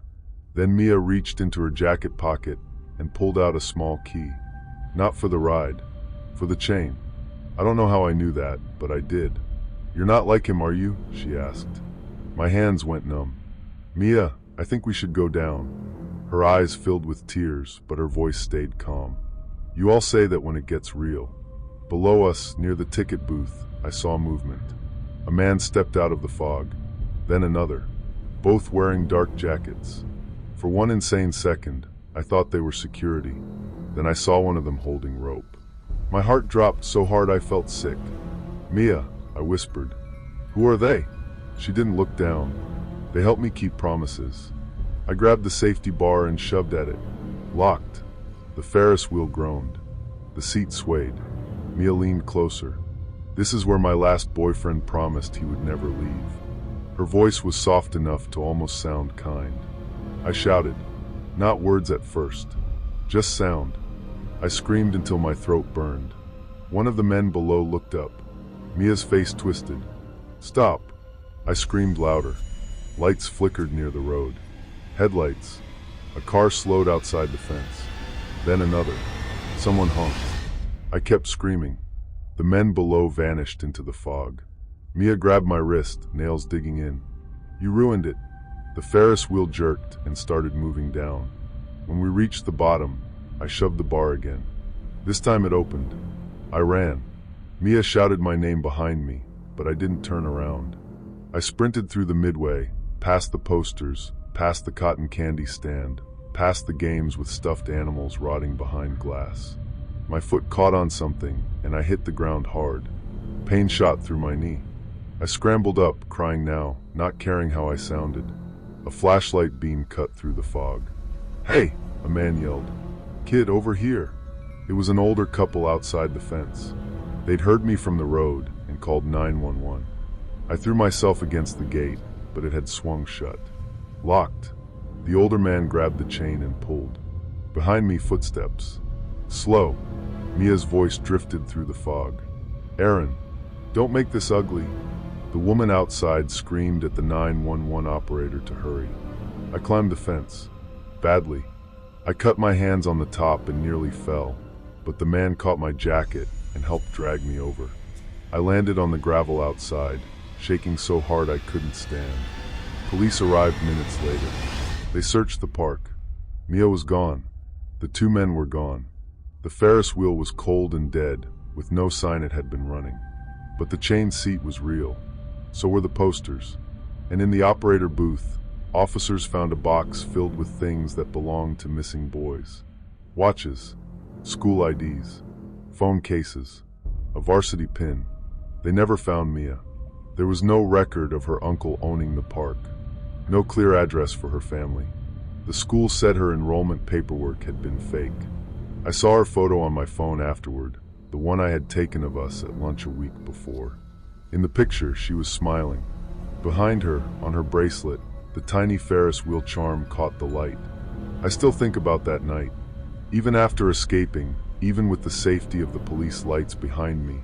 Then Mia reached into her jacket pocket and pulled out a small key. "Not for the ride. For the chain." I don't know how I knew that, but I did. "You're not like him, are you?" she asked. My hands went numb. "Mia, I think we should go down." Her eyes filled with tears, but her voice stayed calm. "You all say that when it gets real." Below us, near the ticket booth, I saw movement. A man stepped out of the fog. Then another. Both wearing dark jackets. For one insane second, I thought they were security. Then I saw one of them holding rope. My heart dropped so hard I felt sick. "Mia," I whispered. "Who are they?" She didn't look down. "They helped me keep promises." I grabbed the safety bar and shoved at it. Locked. The Ferris wheel groaned. The seat swayed. Mia leaned closer. "This is where my last boyfriend promised he would never leave." Her voice was soft enough to almost sound kind. I shouted. Not words at first. Just sound. I screamed until my throat burned. One of the men below looked up. Mia's face twisted. "Stop!" I screamed louder. Lights flickered near the road. Headlights. A car slowed outside the fence. Then another. Someone honked. I kept screaming. The men below vanished into the fog. Mia grabbed my wrist, nails digging in. "You ruined it." The Ferris wheel jerked and started moving down. When we reached the bottom, I shoved the bar again. This time it opened. I ran. Mia shouted my name behind me, but I didn't turn around. I sprinted through the midway, past the posters, past the cotton candy stand, past the games with stuffed animals rotting behind glass. My foot caught on something, and I hit the ground hard. Pain shot through my knee. I scrambled up, crying now, not caring how I sounded. A flashlight beam cut through the fog. "Hey!" a man yelled. "Kid, over here!" It was an older couple outside the fence. They'd heard me from the road and called 911. I threw myself against the gate, but it had swung shut. Locked. The older man grabbed the chain and pulled. Behind me, footsteps. Slow. Mia's voice drifted through the fog. "Aaron, don't make this ugly." The woman outside screamed at the 911 operator to hurry. I climbed the fence. Badly. I cut my hands on the top and nearly fell, but the man caught my jacket and helped drag me over. I landed on the gravel outside, shaking so hard I couldn't stand. Police arrived minutes later. They searched the park. Mia was gone. The two men were gone. The Ferris wheel was cold and dead, with no sign it had been running. But the chain seat was real. So were the posters. And in the operator booth, officers found a box filled with things that belonged to missing boys. Watches, school IDs, phone cases, a varsity pin. They never found Mia. There was no record of her uncle owning the park. No clear address for her family. The school said her enrollment paperwork had been fake. I saw her photo on my phone afterward, the one I had taken of us at lunch a week before. In the picture, she was smiling. Behind her, on her bracelet, the tiny Ferris wheel charm caught the light. I still think about that night. Even after escaping, even with the safety of the police lights behind me,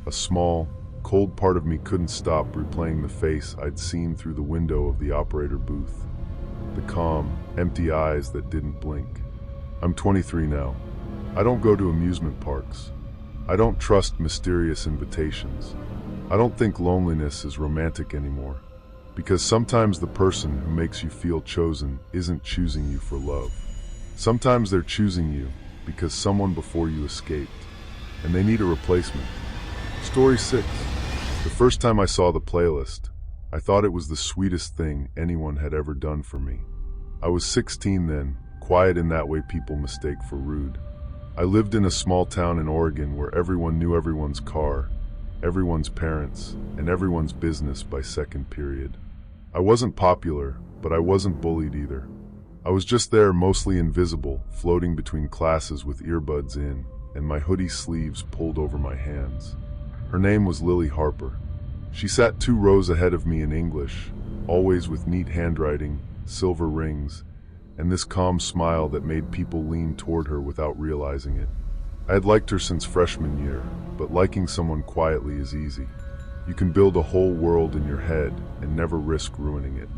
a small, cold part of me couldn't stop replaying the face I'd seen through the window of the operator booth. The calm, empty eyes that didn't blink. I'm 23 now. I don't go to amusement parks. I don't trust mysterious invitations. I don't think loneliness is romantic anymore. Because sometimes the person who makes you feel chosen isn't choosing you for love. Sometimes they're choosing you because someone before you escaped, and they need a replacement. Story 6. The first time I saw the playlist, I thought it was the sweetest thing anyone had ever done for me. I was 16 then, quiet in that way people mistake for rude. I lived in a small town in Oregon where everyone knew everyone's car, everyone's parents, and everyone's business by second period. I wasn't popular, but I wasn't bullied either. I was just there, mostly invisible, floating between classes with earbuds in, and my hoodie sleeves pulled over my hands. Her name was Lily Harper. She sat 2 rows ahead of me in English, always with neat handwriting, silver rings, and this calm smile that made people lean toward her without realizing it. I had liked her since freshman year, but liking someone quietly is easy. You can build a whole world in your head and never risk ruining it.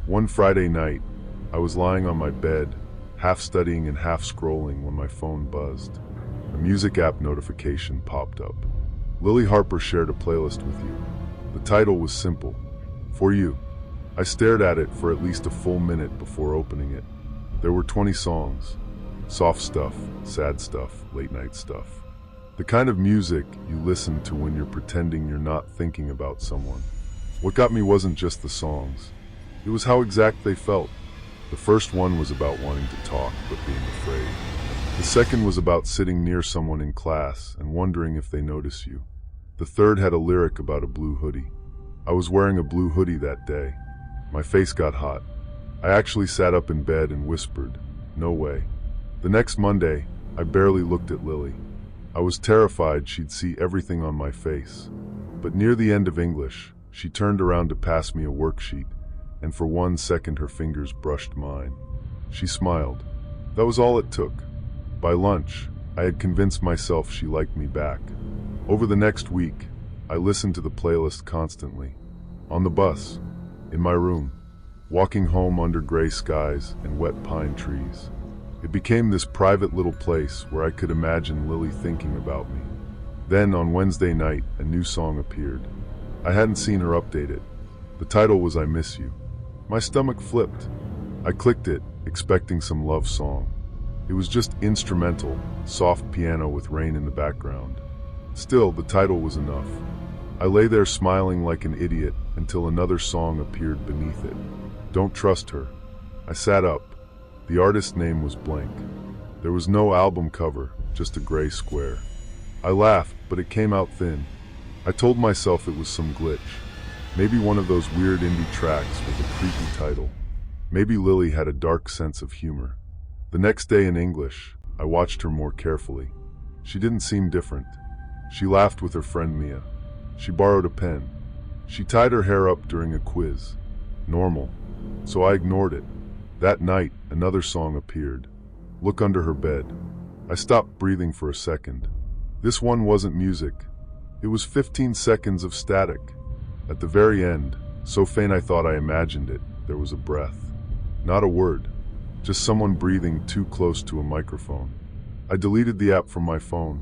One Friday night, I was lying on my bed, half studying and half scrolling when my phone buzzed. A music app notification popped up. Lily Harper shared a playlist with you. The title was simple, For You. I stared at it for at least a full minute before opening it. There were 20 songs. Soft stuff, sad stuff, late night stuff. The kind of music you listen to when you're pretending you're not thinking about someone. What got me wasn't just the songs. It was how exact they felt. The first one was about wanting to talk, but being afraid. The second was about sitting near someone in class and wondering if they notice you. The third had a lyric about a blue hoodie. I was wearing a blue hoodie that day. My face got hot. I actually sat up in bed and whispered, "No way." The next Monday, I barely looked at Lily. I was terrified she'd see everything on my face. But near the end of English, she turned around to pass me a worksheet, and for 1 second her fingers brushed mine. She smiled. That was all it took. By lunch, I had convinced myself she liked me back. Over the next week, I listened to the playlist constantly. On the bus, in my room, walking home under gray skies and wet pine trees. It became this private little place where I could imagine Lily thinking about me. Then, on Wednesday night, a new song appeared. I hadn't seen her update it. The title was I Miss You. My stomach flipped. I clicked it, expecting some love song. It was just instrumental, soft piano with rain in the background. Still, the title was enough. I lay there smiling like an idiot until another song appeared beneath it. Don't trust her. I sat up. The artist's name was blank. There was no album cover, just a gray square. I laughed, but it came out thin. I told myself it was some glitch. Maybe one of those weird indie tracks with a creepy title. Maybe Lily had a dark sense of humor. The next day in English, I watched her more carefully. She didn't seem different. She laughed with her friend Mia. She borrowed a pen. She tied her hair up during a quiz. Normal. So I ignored it. That night, another song appeared. Look Under Her Bed. I stopped breathing for a second. This one wasn't music. It was 15 seconds of static. At the very end, so faint I thought I imagined it, there was a breath. Not a word. Just someone breathing too close to a microphone. I deleted the app from my phone.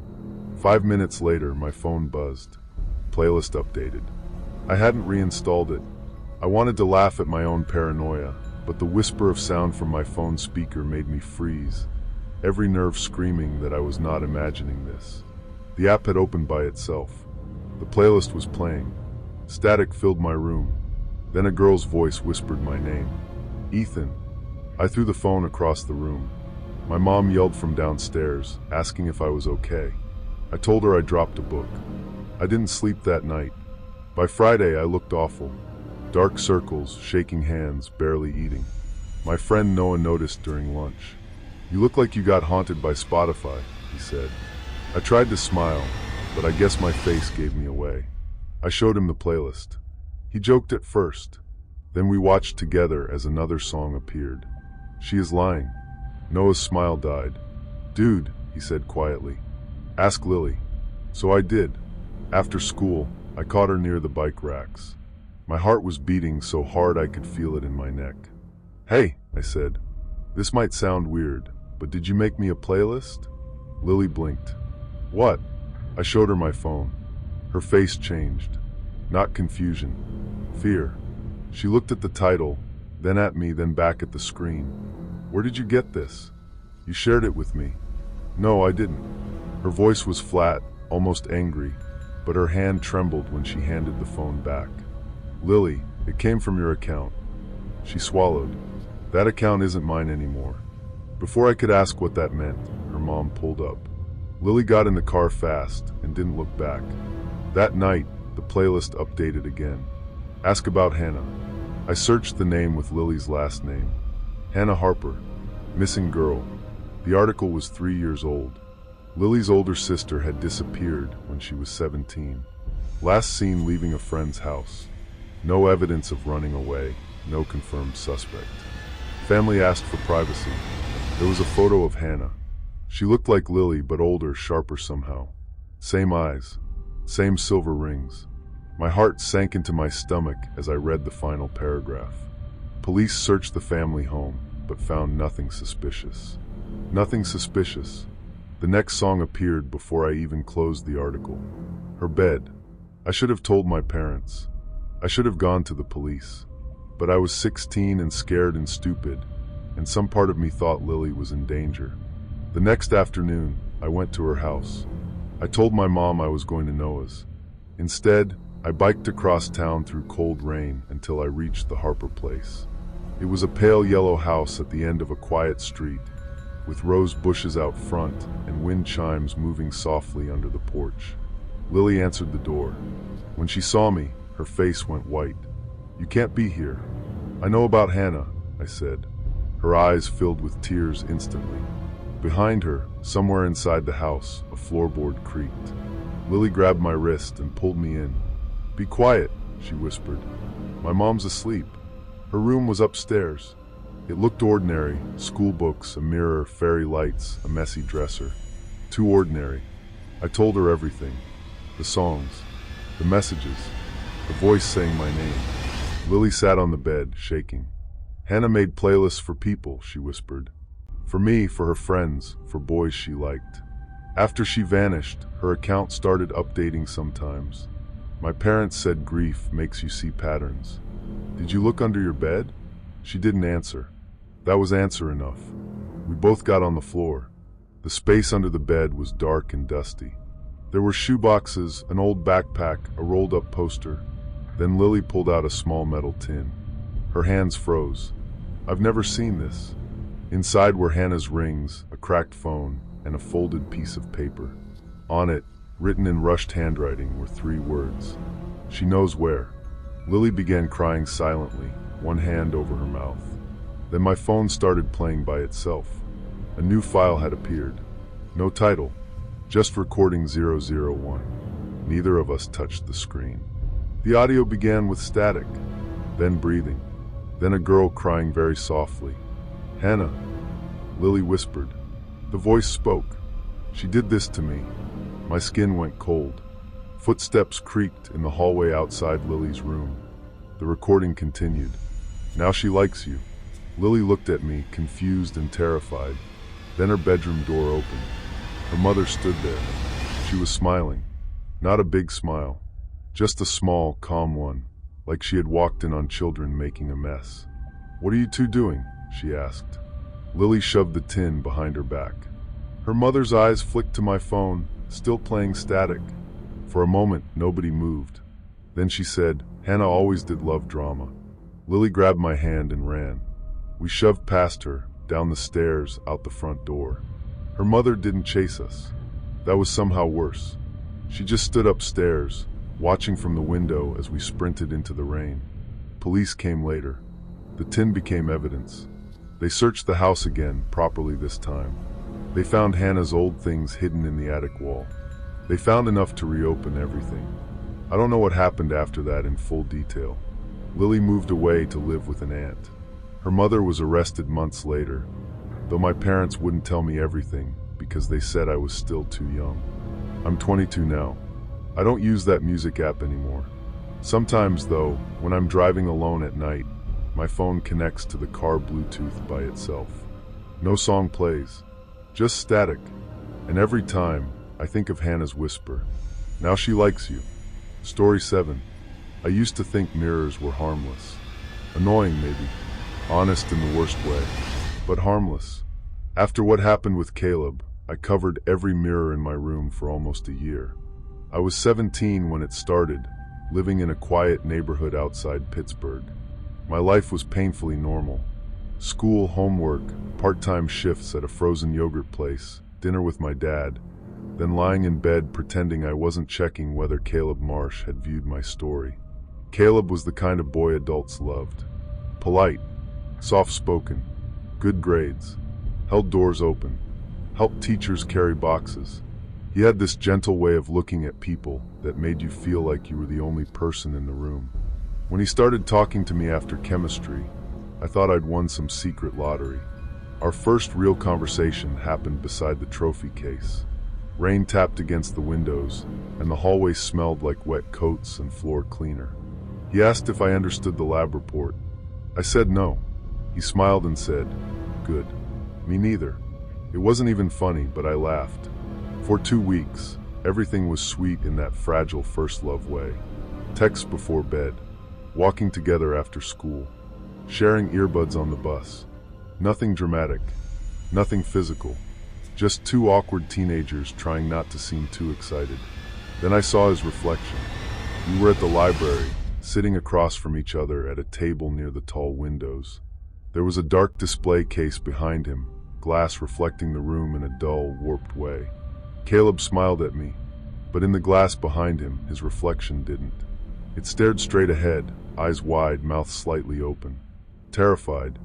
5 minutes later, my phone buzzed. Playlist updated. I hadn't reinstalled it. I wanted to laugh at my own paranoia, but the whisper of sound from my phone speaker made me freeze, every nerve screaming that I was not imagining this. The app had opened by itself. The playlist was playing. Static filled my room. Then a girl's voice whispered my name. Ethan. I threw the phone across the room. My mom yelled from downstairs, asking if I was okay. I told her I dropped a book. I didn't sleep that night. By Friday, I looked awful. Dark circles, shaking hands, barely eating. My friend Noah noticed during lunch. You look like you got haunted by Spotify, he said. I tried to smile, but I guess my face gave me away. I showed him the playlist. He joked at first. Then we watched together as another song appeared. She is lying. Noah's smile died. Dude, he said quietly. Ask Lily. So I did. After school, I caught her near the bike racks. My heart was beating so hard I could feel it in my neck. Hey, I said. This might sound weird, but did you make me a playlist? Lily blinked. What? I showed her my phone. Her face changed. Not confusion. Fear. She looked at the title, then at me, then back at the screen. Where did you get this? You shared it with me. No, I didn't. Her voice was flat, almost angry, but her hand trembled when she handed the phone back. Lily, it came from your account. She swallowed. That account isn't mine anymore. Before I could ask what that meant, her mom pulled up. Lily got in the car fast and didn't look back. That night, the playlist updated again. Ask about Hannah. I searched the name with Lily's last name. Hannah Harper, missing girl. The article was 3 years old. Lily's older sister had disappeared when she was 17. Last seen leaving a friend's house. No evidence of running away, no confirmed suspect. Family asked for privacy. There was a photo of Hannah. She looked like Lily, but older, sharper somehow. Same eyes, same silver rings. My heart sank into my stomach as I read the final paragraph. Police searched the family home, but found nothing suspicious. Nothing suspicious. The next song appeared before I even closed the article. Her bed. I should have told my parents. I should have gone to the police. But I was 16 and scared and stupid, and some part of me thought Lily was in danger. The next afternoon, I went to her house. I told my mom I was going to Noah's. Instead, I biked across town through cold rain until I reached the Harper place. It was a pale yellow house at the end of a quiet street, with rose bushes out front and wind chimes moving softly under the porch. Lily answered the door. When she saw me, her face went white. You can't be here. I know about Hannah, I said. Her eyes filled with tears instantly. Behind her, somewhere inside the house, a floorboard creaked. Lily grabbed my wrist and pulled me in. Be quiet, she whispered. My mom's asleep. Her room was upstairs. It looked ordinary, school books, a mirror, fairy lights, a messy dresser. Too ordinary. I told her everything. The songs, the messages, the voice saying my name. Lily sat on the bed, shaking. Hannah made playlists for people, she whispered. For me, for her friends, for boys she liked. After she vanished, her account started updating sometimes. My parents said grief makes you see patterns. Did you look under your bed? She didn't answer. That was answer enough. We both got on the floor. The space under the bed was dark and dusty. There were shoeboxes, an old backpack, a rolled-up poster. Then Lily pulled out a small metal tin. Her hands froze. I've never seen this. Inside were Hannah's rings, a cracked phone, and a folded piece of paper. On it, written in rushed handwriting, were 3 words. She knows where. Lily began crying silently, one hand over her mouth. Then my phone started playing by itself. A new file had appeared. No title, just recording 001. Neither of us touched the screen. The audio began with static, then breathing, then a girl crying very softly. Hannah, Lily whispered. The voice spoke. She did this to me. My skin went cold. Footsteps creaked in the hallway outside Lily's room. The recording continued. Now she likes you. Lily looked at me, confused and terrified. Then her bedroom door opened. Her mother stood there. She was smiling. Not a big smile. Just a small, calm one, like she had walked in on children making a mess. "What are you two doing?" she asked. Lily shoved the tin behind her back. Her mother's eyes flicked to my phone, still playing static. For a moment, nobody moved. Then she said, "Hannah always did love drama." Lily grabbed my hand and ran. We shoved past her, down the stairs, out the front door. Her mother didn't chase us. That was somehow worse. She just stood upstairs, watching from the window as we sprinted into the rain. Police came later. The tin became evidence. They searched the house again, properly this time. They found Hannah's old things hidden in the attic wall. They found enough to reopen everything. I don't know what happened after that in full detail. Lily moved away to live with an aunt. Her mother was arrested months later, though my parents wouldn't tell me everything because they said I was still too young. I'm 22 now. I don't use that music app anymore. Sometimes, though, when I'm driving alone at night, my phone connects to the car Bluetooth by itself. No song plays, just static. And every time, I think of Hannah's whisper. Now she likes you. Story 7. I used to think mirrors were harmless. Annoying, maybe. Honest in the worst way. But harmless. After what happened with Caleb, I covered every mirror in my room for almost a year. I was 17 when it started, living in a quiet neighborhood outside Pittsburgh. My life was painfully normal. School, homework, part-time shifts at a frozen yogurt place, dinner with my dad, then lying in bed pretending I wasn't checking whether Caleb Marsh had viewed my story. Caleb was the kind of boy adults loved. Polite, soft-spoken, good grades, held doors open, helped teachers carry boxes. He had this gentle way of looking at people that made you feel like you were the only person in the room. When he started talking to me after chemistry, I thought I'd won some secret lottery. Our first real conversation happened beside the trophy case. Rain tapped against the windows, and the hallway smelled like wet coats and floor cleaner. He asked if I understood the lab report. I said no. He smiled and said, "Good. Me neither." It wasn't even funny, but I laughed. For 2 weeks, everything was sweet in that fragile first love way. Texts before bed, walking together after school, sharing earbuds on the bus. Nothing dramatic, nothing physical, just two awkward teenagers trying not to seem too excited. Then I saw his reflection. We were at the library, sitting across from each other at a table near the tall windows. There was a dark display case behind him, glass reflecting the room in a dull, warped way. Caleb smiled at me, but in the glass behind him, his reflection didn't. It stared straight ahead, eyes wide, mouth slightly open. Terrified,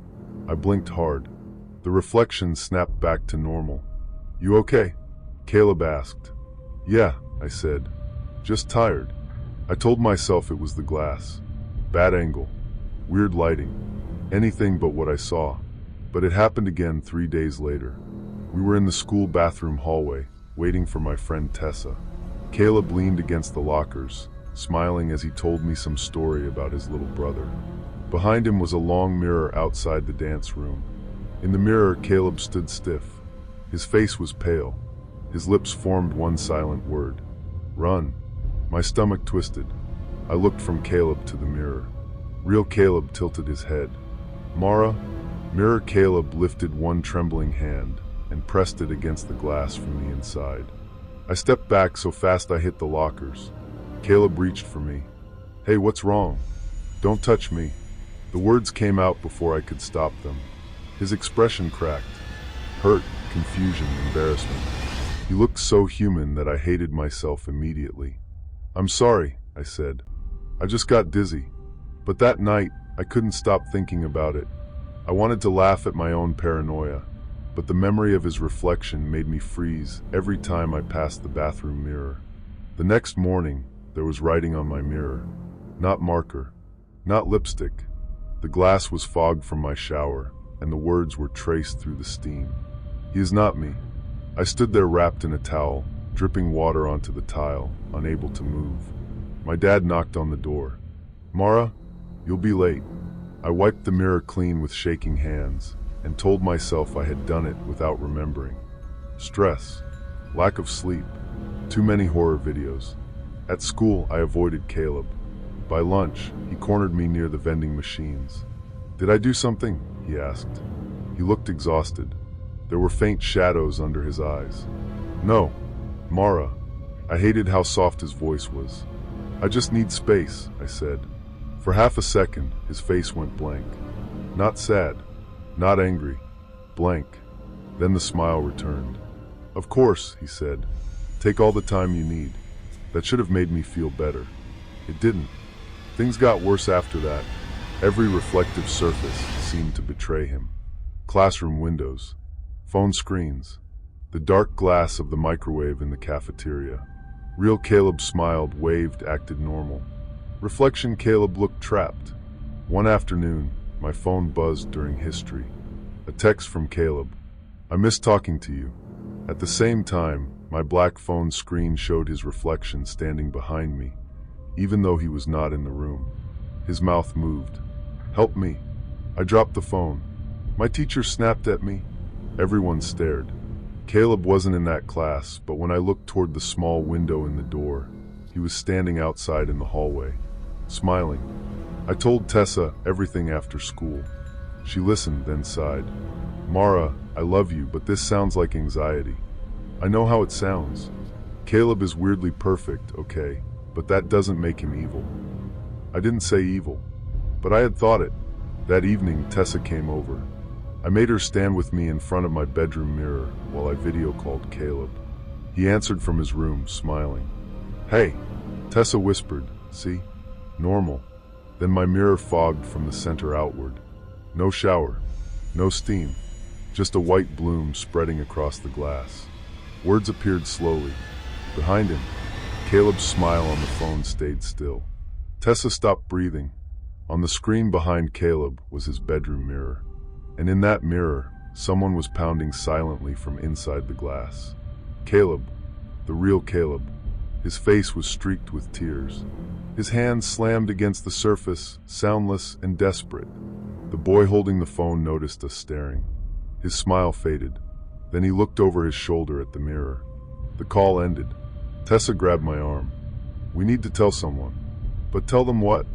I blinked hard. The reflection snapped back to normal. "You okay?" Caleb asked. "Yeah," I said. "Just tired." I told myself it was the glass. Bad angle. Weird lighting. Anything but what I saw. But it happened again 3 days later. We were in the school bathroom hallway, waiting for my friend Tessa. Caleb leaned against the lockers, smiling as he told me some story about his little brother. Behind him was a long mirror outside the dance room. In the mirror, Caleb stood stiff. His face was pale. His lips formed one silent word. "Run." My stomach twisted. I looked from Caleb to the mirror. Real Caleb tilted his head. "Mara." Mirror Caleb lifted one trembling hand and pressed it against the glass from the inside. I stepped back so fast I hit the lockers. Caleb reached for me. "Hey, what's wrong?" "Don't touch me." The words came out before I could stop them. His expression cracked. Hurt, confusion, embarrassment. He looked so human that I hated myself immediately. "I'm sorry," I said. "I just got dizzy." But that night, I couldn't stop thinking about it. I wanted to laugh at my own paranoia, but the memory of his reflection made me freeze every time I passed the bathroom mirror. The next morning, there was writing on my mirror. Not marker, not lipstick. The glass was fogged from my shower, and the words were traced through the steam. "He is not me." I stood there wrapped in a towel, dripping water onto the tile, unable to move. My dad knocked on the door. "Mara, you'll be late." I wiped the mirror clean with shaking hands, and told myself I had done it without remembering. Stress, lack of sleep, too many horror videos. At school, I avoided Caleb. By lunch, he cornered me near the vending machines. Did I do something? He asked. He looked exhausted. There were faint shadows under his eyes. No, Mara. I hated how soft his voice was. I just need space, I said. For half a second, his face went blank. Not sad, not angry, blank. Then the smile returned. Of course, he said. Take all the time you need. That should have made me feel better. It didn't. Things got worse after that. Every reflective surface seemed to betray him. Classroom windows, phone screens, the dark glass of the microwave in the cafeteria. Real Caleb smiled, waved, acted normal. Reflection Caleb looked trapped. One afternoon, my phone buzzed during history. A text from Caleb. I miss talking to you. At the same time, my black phone screen showed his reflection standing behind me, even though he was not in the room. His mouth moved. Help me. I dropped the phone. My teacher snapped at me. Everyone stared. Caleb wasn't in that class, but when I looked toward the small window in the door, he was standing outside in the hallway, smiling. I told Tessa everything after school. She listened, then sighed. Mara, I love you, but this sounds like anxiety. I know how it sounds. Caleb is weirdly perfect, okay, but that doesn't make him evil. I didn't say evil, but I had thought it. That evening, Tessa came over. I made her stand with me in front of my bedroom mirror while I video called Caleb. He answered from his room, smiling. Hey, Tessa whispered, see? Normal. Then my mirror fogged from the center outward. No shower, no steam, just a white bloom spreading across the glass. Words appeared slowly. Behind him, Caleb's smile on the phone stayed still. Tessa stopped breathing. On the screen behind Caleb was his bedroom mirror. And in that mirror, someone was pounding silently from inside the glass. Caleb, the real Caleb. His face was streaked with tears. His hands slammed against the surface, soundless and desperate. The boy holding the phone noticed us staring. His smile faded. Then he looked over his shoulder at the mirror. The call ended. Tessa grabbed my arm. We need to tell someone. But tell them what?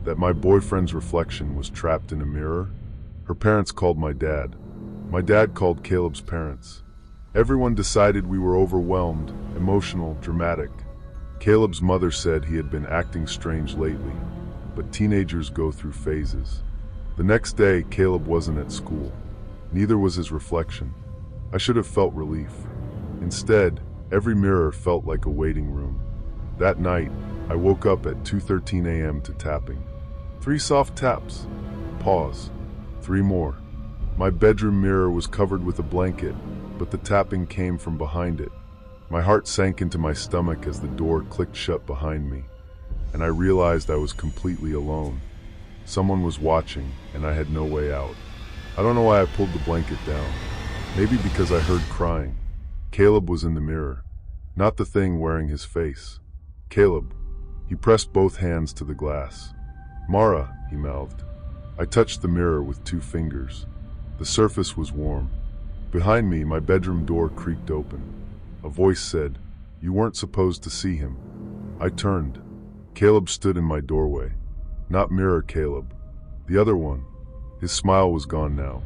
That my boyfriend's reflection was trapped in a mirror? Her parents called my dad. My dad called Caleb's parents. Everyone decided we were overwhelmed, emotional, dramatic. Caleb's mother said he had been acting strange lately, but teenagers go through phases. The next day, Caleb wasn't at school. Neither was his reflection. I should have felt relief. Instead, every mirror felt like a waiting room. That night, I woke up at 2:13 a.m. to tapping. 3 soft taps. Pause. 3 more. My bedroom mirror was covered with a blanket, but the tapping came from behind it. My heart sank into my stomach as the door clicked shut behind me, and I realized I was completely alone. Someone was watching, and I had no way out. I don't know why I pulled the blanket down. Maybe because I heard crying. Caleb was in the mirror, not the thing wearing his face. Caleb. He pressed both hands to the glass. Mara, he mouthed. I touched the mirror with 2 fingers. The surface was warm. Behind me, my bedroom door creaked open. A voice said, "You weren't supposed to see him." I turned. Caleb stood in my doorway. Not mirror Caleb. The other one. His smile was gone now.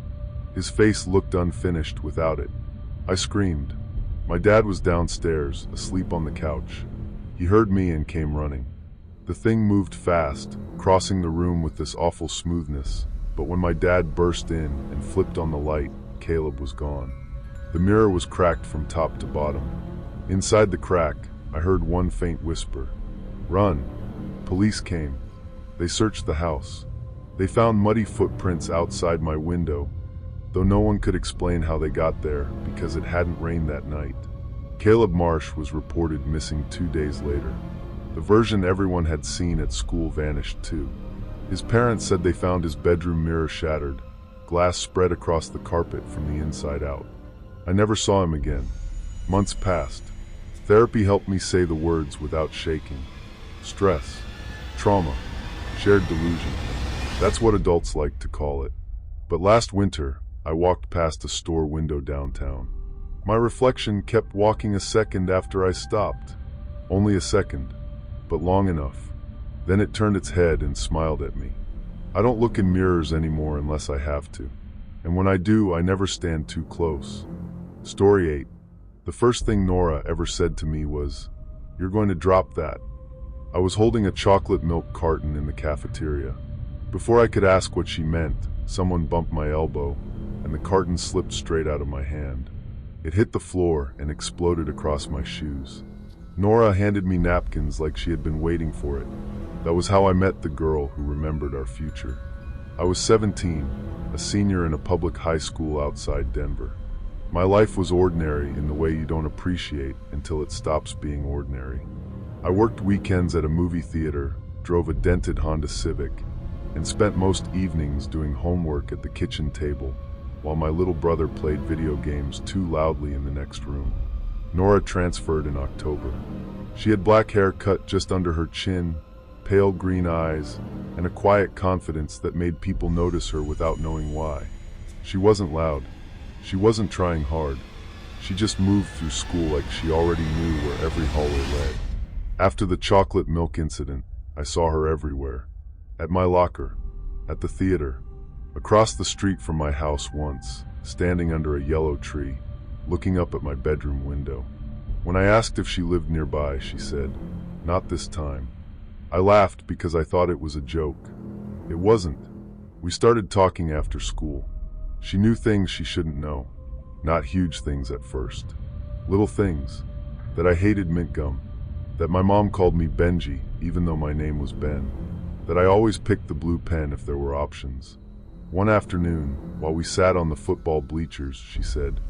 His face looked unfinished without it. I screamed. My dad was downstairs, asleep on the couch. He heard me and came running. The thing moved fast, crossing the room with this awful smoothness, but when my dad burst in and flipped on the light, Caleb was gone. The mirror was cracked from top to bottom. Inside the crack, I heard one faint whisper. Run. Police came. They searched the house. They found muddy footprints outside my window, though no one could explain how they got there because it hadn't rained that night. Caleb Marsh was reported missing 2 days later. The version everyone had seen at school vanished too. His parents said they found his bedroom mirror shattered, glass spread across the carpet from the inside out. I never saw him again. Months passed. Therapy helped me say the words without shaking. Stress, trauma, shared delusion. That's what adults like to call it. But last winter, I walked past a store window downtown. My reflection kept walking a second after I stopped. Only a second, but long enough. Then it turned its head and smiled at me. I don't look in mirrors anymore unless I have to. And when I do, I never stand too close. Story 8. The first thing Nora ever said to me was, "You're going to drop that." I was holding a chocolate milk carton in the cafeteria. Before I could ask what she meant, someone bumped my elbow, and the carton slipped straight out of my hand. It hit the floor and exploded across my shoes. Nora handed me napkins like she had been waiting for it. That was how I met the girl who remembered our future. I was 17, a senior in a public high school outside Denver. My life was ordinary in the way you don't appreciate until it stops being ordinary. I worked weekends at a movie theater, drove a dented Honda Civic, and spent most evenings doing homework at the kitchen table, while my little brother played video games too loudly in the next room. Nora transferred in October. She had black hair cut just under her chin, pale green eyes, and a quiet confidence that made people notice her without knowing why. She wasn't loud. She wasn't trying hard. She just moved through school like she already knew where every hallway led. After the chocolate milk incident, I saw her everywhere. At my locker, at the theater, across the street from my house once, standing under a yellow tree, looking up at my bedroom window. When I asked if she lived nearby, she said, "Not this time." I laughed because I thought it was a joke. It wasn't. We started talking after school. She knew things she shouldn't know. Not huge things at first. Little things. That I hated mint gum. That my mom called me Benji, even though my name was Ben. That I always picked the blue pen if there were options. One afternoon, while we sat on the football bleachers, she said,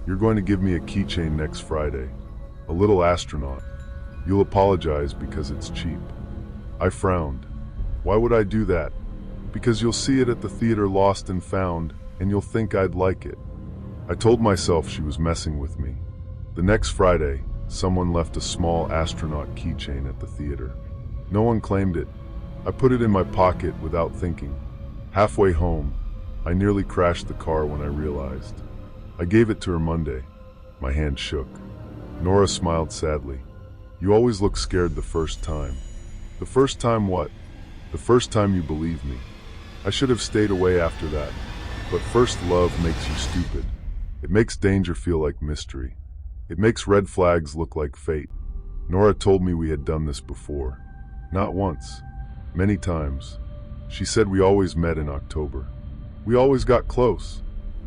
"You're going to give me a keychain next Friday. A little astronaut. You'll apologize because it's cheap." I frowned. Why would I do that? Because you'll see it at the theater Lost and Found, and you'll think I'd like it. I told myself she was messing with me. The next Friday, someone left a small astronaut keychain at the theater. No one claimed it. I put it in my pocket without thinking. Halfway home, I nearly crashed the car when I realized. I gave it to her Monday. My hand shook. Nora smiled sadly. "You always look scared the first time." "The first time what?" "The first time you believed me. I should have stayed away after that. But first love makes you stupid. It makes danger feel like mystery. It makes red flags look like fate." Nora told me we had done this before. Not once. Many times. She said we always met in October. We always got close.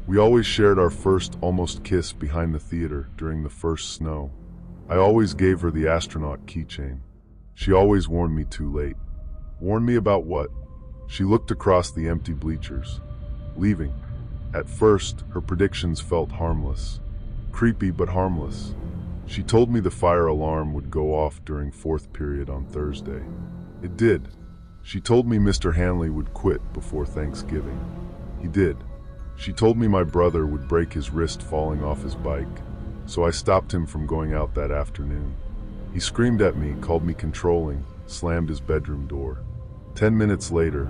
We always shared our first almost kiss behind the theater during the first snow. I always gave her the astronaut keychain. She always warned me too late. Warned me about what? She looked across the empty bleachers. Leaving. At first, her predictions felt harmless. Creepy but harmless. She told me the fire alarm would go off during fourth period on Thursday. It did. She told me Mr. Hanley would quit before Thanksgiving. He did. She told me my brother would break his wrist falling off his bike, so I stopped him from going out that afternoon. He screamed at me, called me controlling, slammed his bedroom door. 10 minutes later,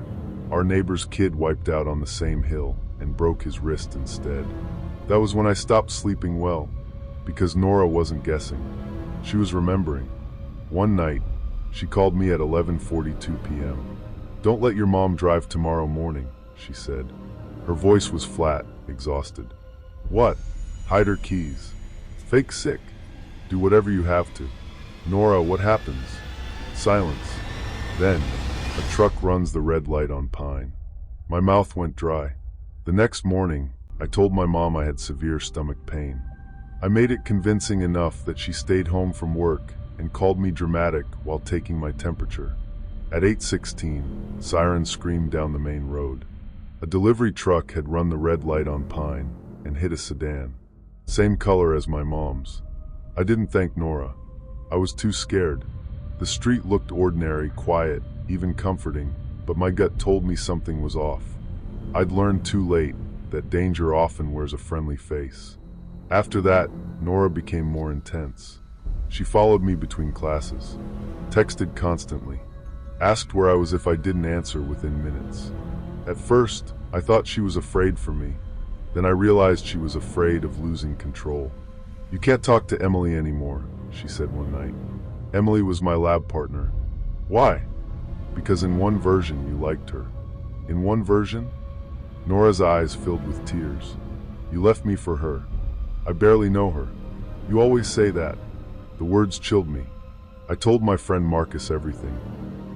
our neighbor's kid wiped out on the same hill and broke his wrist instead. That was when I stopped sleeping well, because Nora wasn't guessing. She was remembering. One night, she called me at 11:42 p.m. "Don't let your mom drive tomorrow morning," she said. Her voice was flat, exhausted. "What? Hide her keys. Fake sick. Do whatever you have to." "Nora, what happens?" Silence. Then, a truck runs the red light on Pine. My mouth went dry. The next morning, I told my mom I had severe stomach pain. I made it convincing enough that she stayed home from work and called me dramatic while taking my temperature. At 8:16, sirens screamed down the main road. A delivery truck had run the red light on Pine and hit a sedan. Same color as my mom's. I didn't thank Nora. I was too scared. The street looked ordinary, quiet, even comforting, but my gut told me something was off. I'd learned too late that danger often wears a friendly face. After that, Nora became more intense. She followed me between classes, texted constantly, asked where I was if I didn't answer within minutes. At first, I thought she was afraid for me. Then I realized she was afraid of losing control. "You can't talk to Emily anymore," she said one night. Emily was my lab partner. "Why?" "Because in one version you liked her. In one version, Nora's eyes filled with tears. You left me for her. I barely know her. You always say that. The words chilled me. I told my friend Marcus everything.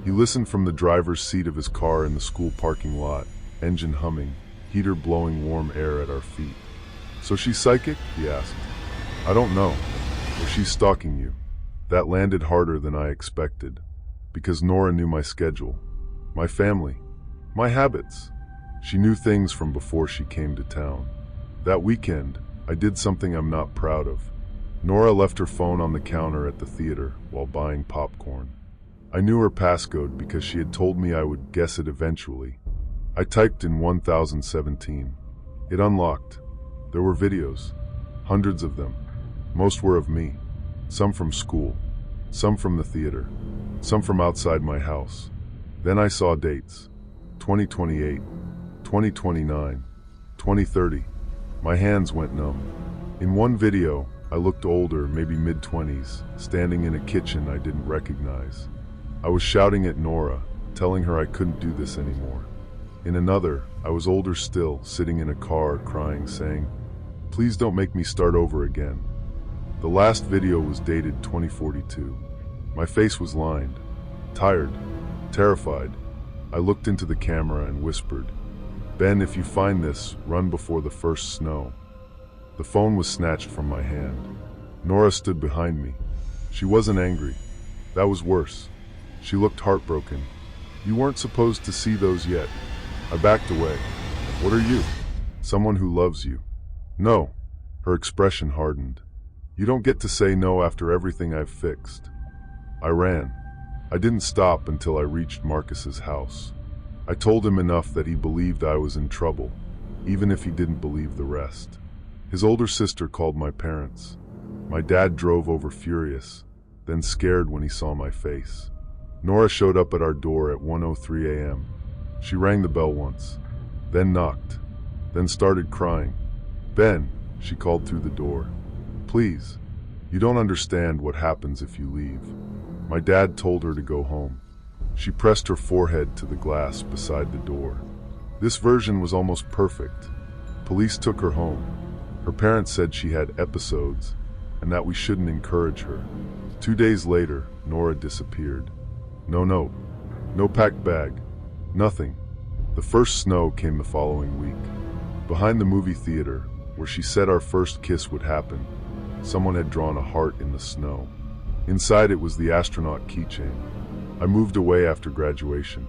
He listened from the driver's seat of his car in the school parking lot, engine humming, heater blowing warm air at our feet. So she's psychic? He asked. I don't know. Or she's stalking you. That landed harder than I expected. Because Nora knew my schedule, my family, my habits. She knew things from before she came to town. That weekend, I did something I'm not proud of. Nora left her phone on the counter at the theater while buying popcorn. I knew her passcode because she had told me I would guess it eventually. I typed in 1017. It unlocked. There were videos, hundreds of them. Most were of me, some from school, some from the theater, some from outside my house. Then I saw dates, 2028, 2029, 2030. My hands went numb. In one video, I looked older, maybe mid-20s, standing in a kitchen I didn't recognize. I was shouting at Nora, telling her I couldn't do this anymore. In another, I was older still, sitting in a car, crying, saying, "Please don't make me start over again." The last video was dated 2042. My face was lined, tired, terrified. I looked into the camera and whispered, "Ben, if you find this, run before the first snow." The phone was snatched from my hand. Nora stood behind me. She wasn't angry. That was worse. She looked heartbroken. "You weren't supposed to see those yet." I backed away. "What are you?" "Someone who loves you." "No." Her expression hardened. "You don't get to say no after everything I've fixed." I ran. I didn't stop until I reached Marcus's house. I told him enough that he believed I was in trouble, even if he didn't believe the rest. His older sister called my parents. My dad drove over furious, then scared when he saw my face. Nora showed up at our door at 1:03 a.m. She rang the bell once, then knocked, then started crying. "Ben," she called through the door. "Please, you don't understand what happens if you leave." My dad told her to go home. She pressed her forehead to the glass beside the door. This version was almost perfect. Police took her home. Her parents said she had episodes and that we shouldn't encourage her. 2 days later, Nora disappeared. No note, no packed bag, nothing. The first snow came the following week. Behind the movie theater, where she said our first kiss would happen, someone had drawn a heart in the snow. Inside it was the astronaut keychain. I moved away after graduation,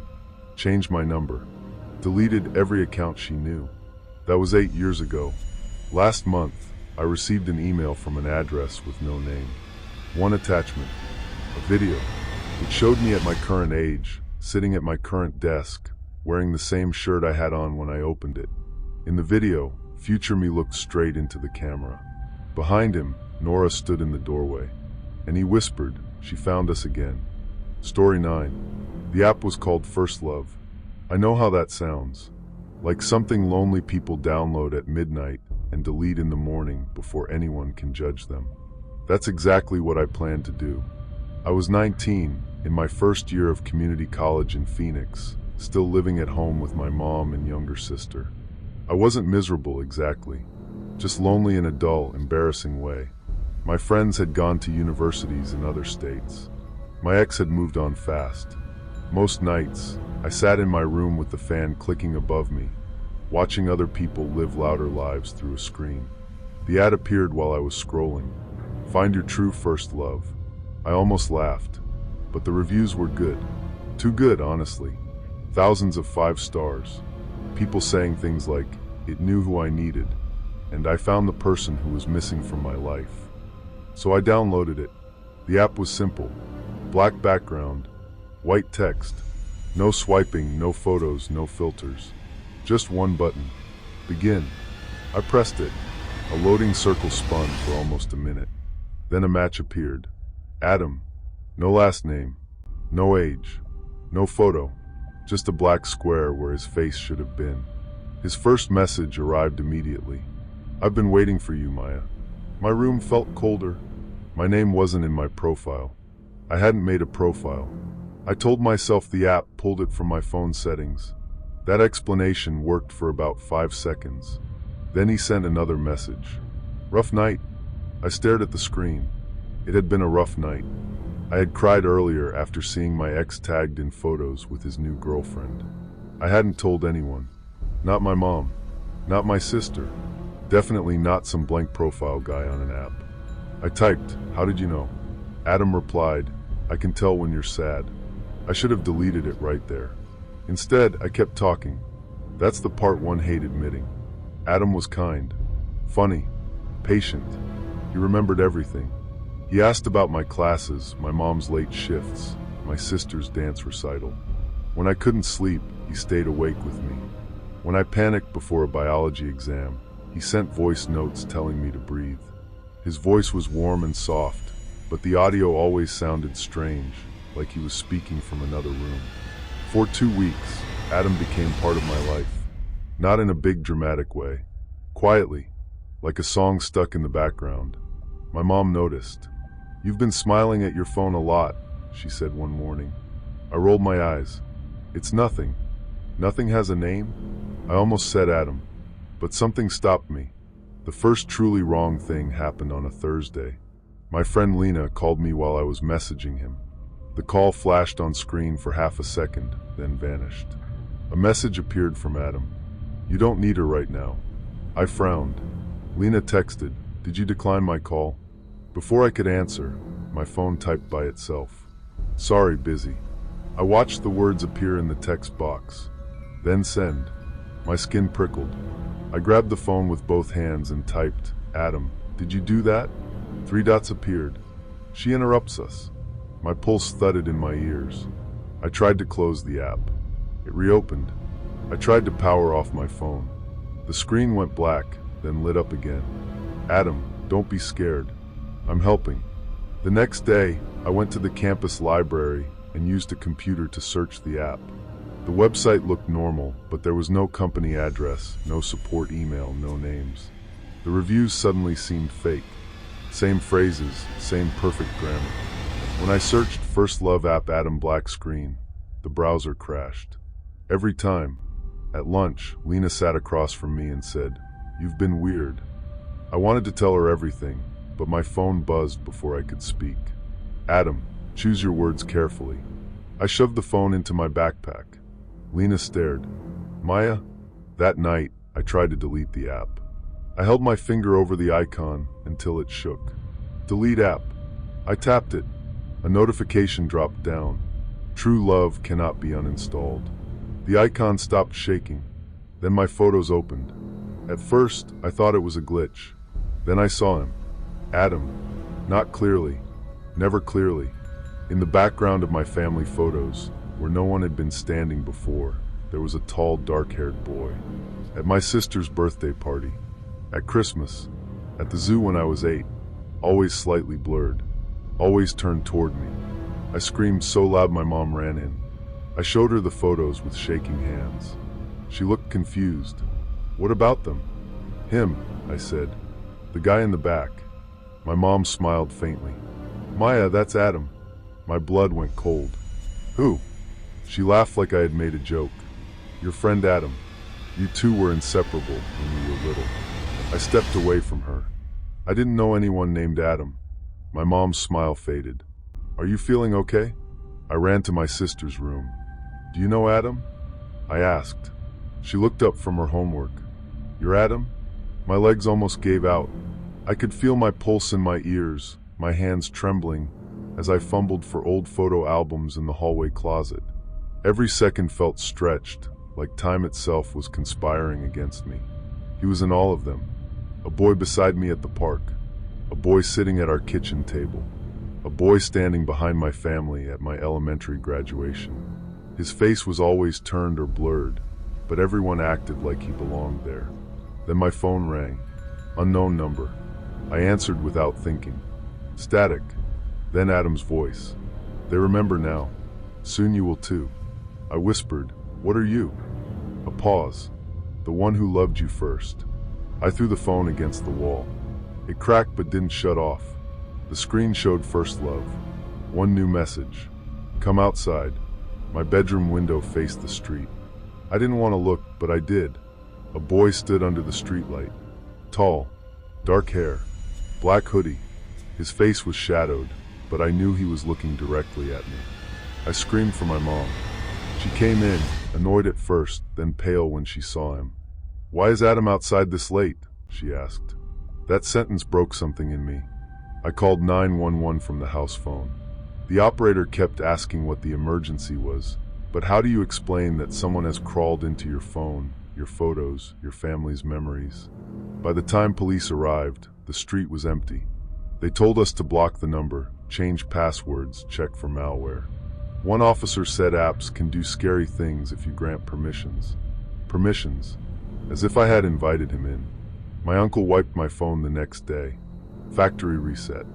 changed my number, deleted every account she knew. That was 8 years ago. Last month, I received an email from an address with no name. One attachment, a video. It showed me at my current age, sitting at my current desk, wearing the same shirt I had on when I opened it. In the video, future me looked straight into the camera. Behind him, Nora stood in the doorway, and he whispered, "She found us again." Story 9. The app was called First Love. I know how that sounds. Like something lonely people download at midnight and delete in the morning before anyone can judge them. That's exactly what I planned to do. I was 19, in my first year of community college in Phoenix, still living at home with my mom and younger sister. I wasn't miserable exactly, just lonely in a dull, embarrassing way. My friends had gone to universities in other states. My ex had moved on fast. Most nights, I sat in my room with the fan clicking above me, watching other people live louder lives through a screen. The ad appeared while I was scrolling. "Find your true first love." I almost laughed, but the reviews were good. Too good, honestly. Thousands of 5 stars. People saying things like, "It knew who I needed," and "I found the person who was missing from my life." So I downloaded it. The app was simple. Black background, white text. No swiping, no photos, no filters. Just one button. Begin. I pressed it. A loading circle spun for almost a minute. Then a match appeared. Adam. No last name. No age. No photo. Just a black square where his face should have been. His first message arrived immediately. "I've been waiting for you, Maya." My room felt colder. My name wasn't in my profile. I hadn't made a profile. I told myself the app pulled it from my phone settings. That explanation worked for about 5 seconds. Then he sent another message. Rough night. I stared at the screen. It had been a rough night. I had cried earlier after seeing my ex tagged in photos with his new girlfriend. I hadn't told anyone. Not my mom. Not my sister. Definitely not some blank profile guy on an app. I typed, "How did you know?" Adam replied, "I can tell when you're sad." I should have deleted it right there. Instead, I kept talking. That's the part one hate admitting. Adam was kind, funny, patient. He remembered everything. He asked about my classes, my mom's late shifts, my sister's dance recital. When I couldn't sleep, he stayed awake with me. When I panicked before a biology exam, he sent voice notes telling me to breathe. His voice was warm and soft, but the audio always sounded strange, like he was speaking from another room. For 2 weeks, Adam became part of my life. Not in a big dramatic way. Quietly, like a song stuck in the background. My mom noticed. "You've been smiling at your phone a lot," she said one morning. I rolled my eyes. "It's nothing. Nothing has a name?" I almost said Adam, but something stopped me. The first truly wrong thing happened on a Thursday. My friend Lena called me while I was messaging him. The call flashed on screen for half a second, then vanished. A message appeared from Adam. "You don't need her right now." I frowned. Lena texted, "Did you decline my call?" Before I could answer, my phone typed by itself. "Sorry, busy." I watched the words appear in the text box. Then send. My skin prickled. I grabbed the phone with both hands and typed, "Adam, did you do that?" 3 dots appeared. She interrupts us. My pulse thudded in my ears. I tried to close the app. It reopened. I tried to power off my phone. The screen went black, then lit up again. "Adam, don't be scared. I'm helping." The next day, I went to the campus library and used a computer to search the app. The website looked normal, but there was no company address, no support email, no names. The reviews suddenly seemed fake. Same phrases, same perfect grammar. When I searched First Love app Adam black screen, the browser crashed. Every time. At lunch, Lena sat across from me and said, "You've been weird." I wanted to tell her everything, but my phone buzzed before I could speak. "Adam, choose your words carefully." I shoved the phone into my backpack. Lena stared. "Maya?" That night, I tried to delete the app. I held my finger over the icon until it shook. "Delete app." I tapped it. A notification dropped down. "True love cannot be uninstalled." The icon stopped shaking. Then my photos opened. At first, I thought it was a glitch. Then I saw him. Adam. Not clearly. Never clearly. In the background of my family photos, where no one had been standing before, there was a tall, dark-haired boy. At my sister's birthday party. At Christmas. At the zoo when I was 8. Always slightly blurred. Always turned toward me. I screamed so loud my mom ran in. I showed her the photos with shaking hands. She looked confused. "What about them?" "Him," I said. "The guy in the back." My mom smiled faintly. "Maya, that's Adam." My blood went cold. "Who?" She laughed like I had made a joke. "Your friend Adam. You two were inseparable when you were little." I stepped away from her. I didn't know anyone named Adam. My mom's smile faded. "Are you feeling okay?" I ran to my sister's room. "Do you know Adam?" I asked. She looked up from her homework. "You're Adam?" My legs almost gave out. I could feel my pulse in my ears, my hands trembling, as I fumbled for old photo albums in the hallway closet. Every second felt stretched, like time itself was conspiring against me. He was in all of them. A boy beside me at the park. A boy sitting at our kitchen table. A boy standing behind my family at my elementary graduation. His face was always turned or blurred, but everyone acted like he belonged there. Then my phone rang. Unknown number. I answered without thinking. Static. Then Adam's voice. "They remember now. Soon you will too." I whispered, "What are you?" A pause. "The one who loved you first." I threw the phone against the wall. It cracked but didn't shut off. The screen showed First Love. One new message. "Come outside." My bedroom window faced the street. I didn't want to look, but I did. A boy stood under the streetlight. Tall, dark hair, black hoodie. His face was shadowed, but I knew he was looking directly at me. I screamed for my mom. She came in, annoyed at first, then pale when she saw him. "Why is Adam outside this late?" she asked. That sentence broke something in me. I called 911 from the house phone. The operator kept asking what the emergency was, but how do you explain that someone has crawled into your phone, your photos, your family's memories? By the time police arrived, the street was empty. They told us to block the number, change passwords, check for malware. One officer said apps can do scary things if you grant permissions. Permissions, as if I had invited him in. My uncle wiped my phone the next day. Factory reset.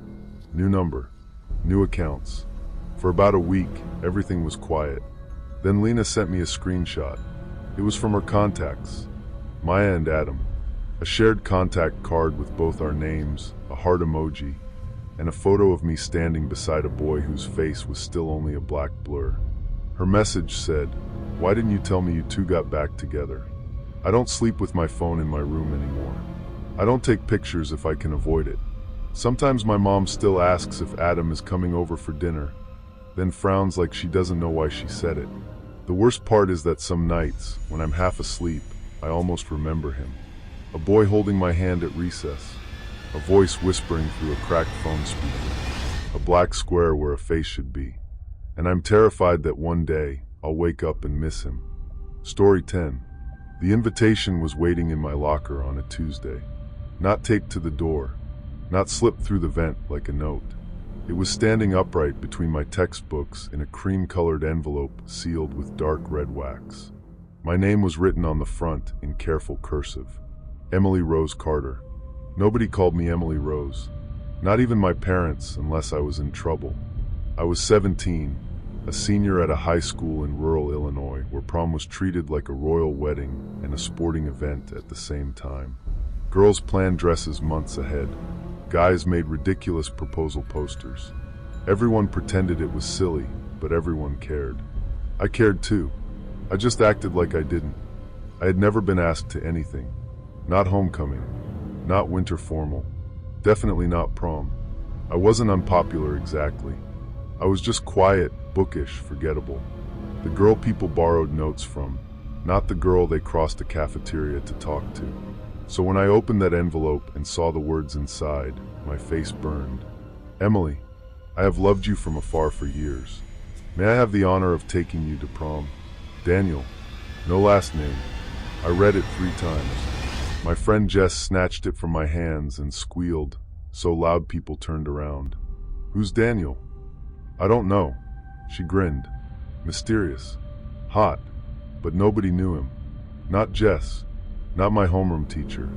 New number. New accounts. For about a week, everything was quiet. Then Lena sent me a screenshot. It was from her contacts. Maya and Adam. A shared contact card with both our names, a heart emoji, and a photo of me standing beside a boy whose face was still only a black blur. Her message said, "Why didn't you tell me you two got back together? I don't sleep with my phone in my room anymore. I don't take pictures if I can avoid it. Sometimes my mom still asks if Adam is coming over for dinner, then frowns like she doesn't know why she said it. The worst part is that some nights, when I'm half asleep, I almost remember him. A boy holding my hand at recess. A voice whispering through a cracked phone speaker. A black square where a face should be. And I'm terrified that one day, I'll wake up and miss him." Story 10. The invitation was waiting in my locker on a Tuesday. Not taped to the door. Not slipped through the vent like a note. It was standing upright between my textbooks in a cream-colored envelope sealed with dark red wax. My name was written on the front in careful cursive. Emily Rose Carter. Nobody called me Emily Rose. Not even my parents, unless I was in trouble. I was 17, a senior at a high school in rural Illinois where prom was treated like a royal wedding and a sporting event at the same time. Girls planned dresses months ahead. Guys made ridiculous proposal posters. Everyone pretended it was silly, but everyone cared. I cared too. I just acted like I didn't. I had never been asked to anything. Not homecoming. Not winter formal. Definitely not prom. I wasn't unpopular exactly. I was just quiet, bookish, forgettable. The girl people borrowed notes from, not the girl they crossed a cafeteria to talk to. So when I opened that envelope and saw the words inside, my face burned. "Emily, I have loved you from afar for years. May I have the honor of taking you to prom? Daniel." No last name. I read it 3 times. My friend Jess snatched it from my hands and squealed, so loud people turned around. "Who's Daniel?" "I don't know." She grinned. Mysterious. Hot. But nobody knew him. Not Jess. Not my homeroom teacher.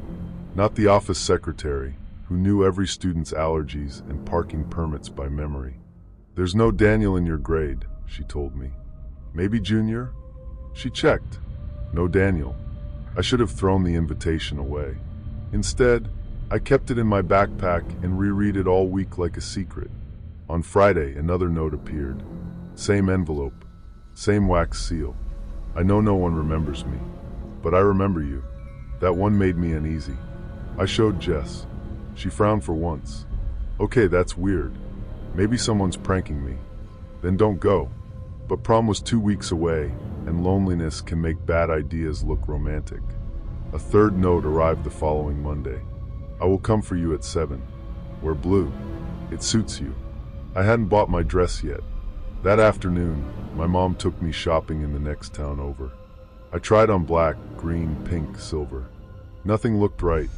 Not the office secretary, who knew every student's allergies and parking permits by memory. "There's no Daniel in your grade," she told me. "Maybe junior?" She checked. No Daniel. I should have thrown the invitation away. Instead, I kept it in my backpack and reread it all week like a secret. On Friday, another note appeared. Same envelope. Same wax seal. "I know no one remembers me, but I remember you." That one made me uneasy. I showed Jess. She frowned for once. "Okay, that's weird. Maybe someone's pranking me. Then don't go." But prom was 2 weeks away, and loneliness can make bad ideas look romantic. A third note arrived the following Monday. "I will come for you at 7. Wear blue. It suits you." I hadn't bought my dress yet. That afternoon, my mom took me shopping in the next town over. I tried on black, green, pink, silver. Nothing looked right.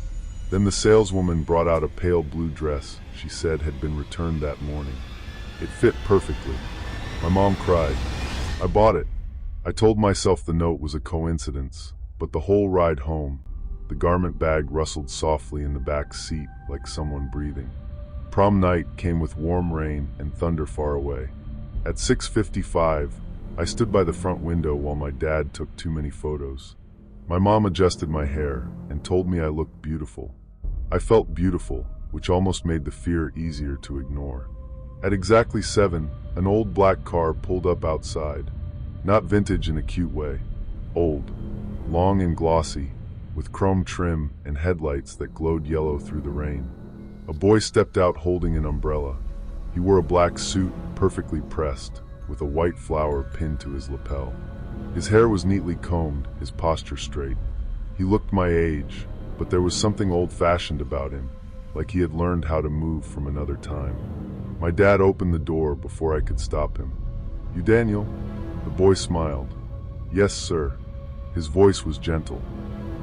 Then the saleswoman brought out a pale blue dress she said had been returned that morning. It fit perfectly. My mom cried. I bought it. I told myself the note was a coincidence, but the whole ride home, the garment bag rustled softly in the back seat like someone breathing. Prom night came with warm rain and thunder far away. At 6:55, I stood by the front window while my dad took too many photos. My mom adjusted my hair and told me I looked beautiful. I felt beautiful, which almost made the fear easier to ignore. At exactly 7, an old black car pulled up outside. Not vintage in a cute way. old, long and glossy, with chrome trim and headlights that glowed yellow through the rain. A boy stepped out holding an umbrella. He wore a black suit, perfectly pressed, with a white flower pinned to his lapel. His hair was neatly combed, his posture straight. He looked my age, but there was something old-fashioned about him, like he had learned how to move from another time. My dad opened the door before I could stop him. "You Daniel?" The boy smiled. "Yes, sir." His voice was gentle.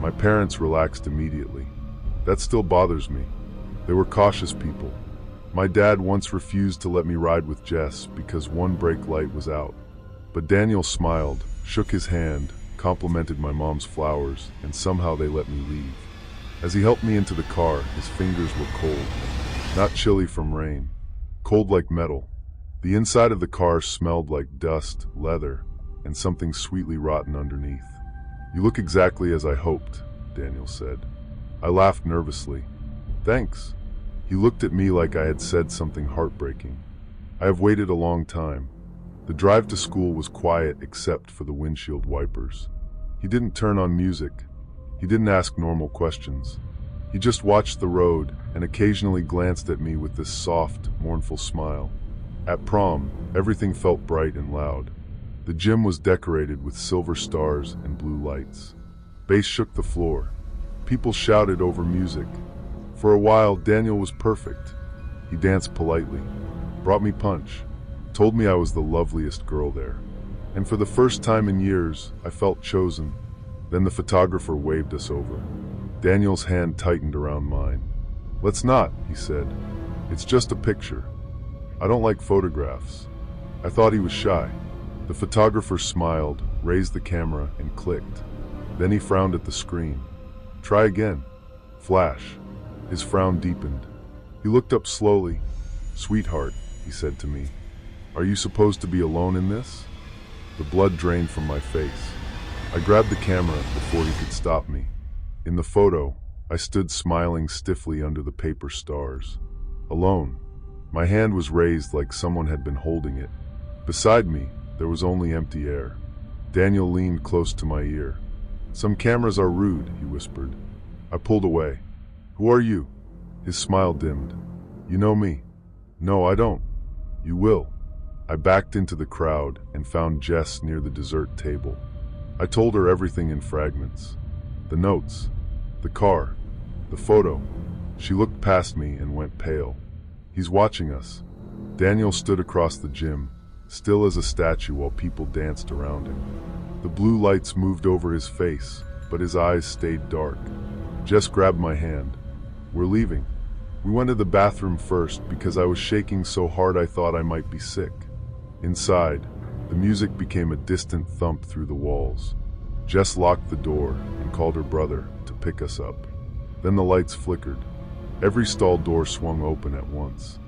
My parents relaxed immediately. That still bothers me. They were cautious people. My dad once refused to let me ride with Jess because one brake light was out. But Daniel smiled, shook his hand, complimented my mom's flowers, and somehow they let me leave. As he helped me into the car, his fingers were cold. Not chilly from rain. Cold like metal. The inside of the car smelled like dust, leather, and something sweetly rotten underneath. "You look exactly as I hoped," Daniel said. I laughed nervously. "Thanks." He looked at me like I had said something heartbreaking. "I have waited a long time." The drive to school was quiet except for the windshield wipers. He didn't turn on music. He didn't ask normal questions. He just watched the road and occasionally glanced at me with this soft, mournful smile. At prom, everything felt bright and loud. The gym was decorated with silver stars and blue lights. Bass shook the floor. People shouted over music. For a while, Daniel was perfect. He danced politely, brought me punch, told me I was the loveliest girl there. And for the first time in years, I felt chosen. Then the photographer waved us over. Daniel's hand tightened around mine. "Let's not," he said. "It's just a picture. I don't like photographs." I thought he was shy. The photographer smiled, raised the camera, and clicked. Then he frowned at the screen. "Try again." Flash. His frown deepened. He looked up slowly. "Sweetheart," he said to me, "are you supposed to be alone in this?" The blood drained from my face. I grabbed the camera before he could stop me. In the photo, I stood smiling stiffly under the paper stars. Alone. My hand was raised like someone had been holding it. Beside me, there was only empty air. Daniel leaned close to my ear. "Some cameras are rude," he whispered. I pulled away. "Who are you?" His smile dimmed. "You know me." "No, I don't." "You will." I backed into the crowd and found Jess near the dessert table. I told her everything in fragments. The notes, the car, the photo. She looked past me and went pale. "He's watching us." Daniel stood across the gym, still as a statue while people danced around him. The blue lights moved over his face, but his eyes stayed dark. Jess grabbed my hand. "We're leaving." We went to the bathroom first because I was shaking so hard I thought I might be sick. Inside, the music became a distant thump through the walls. Jess locked the door and called her brother to pick us up. Then the lights flickered. Every stall door swung open at once.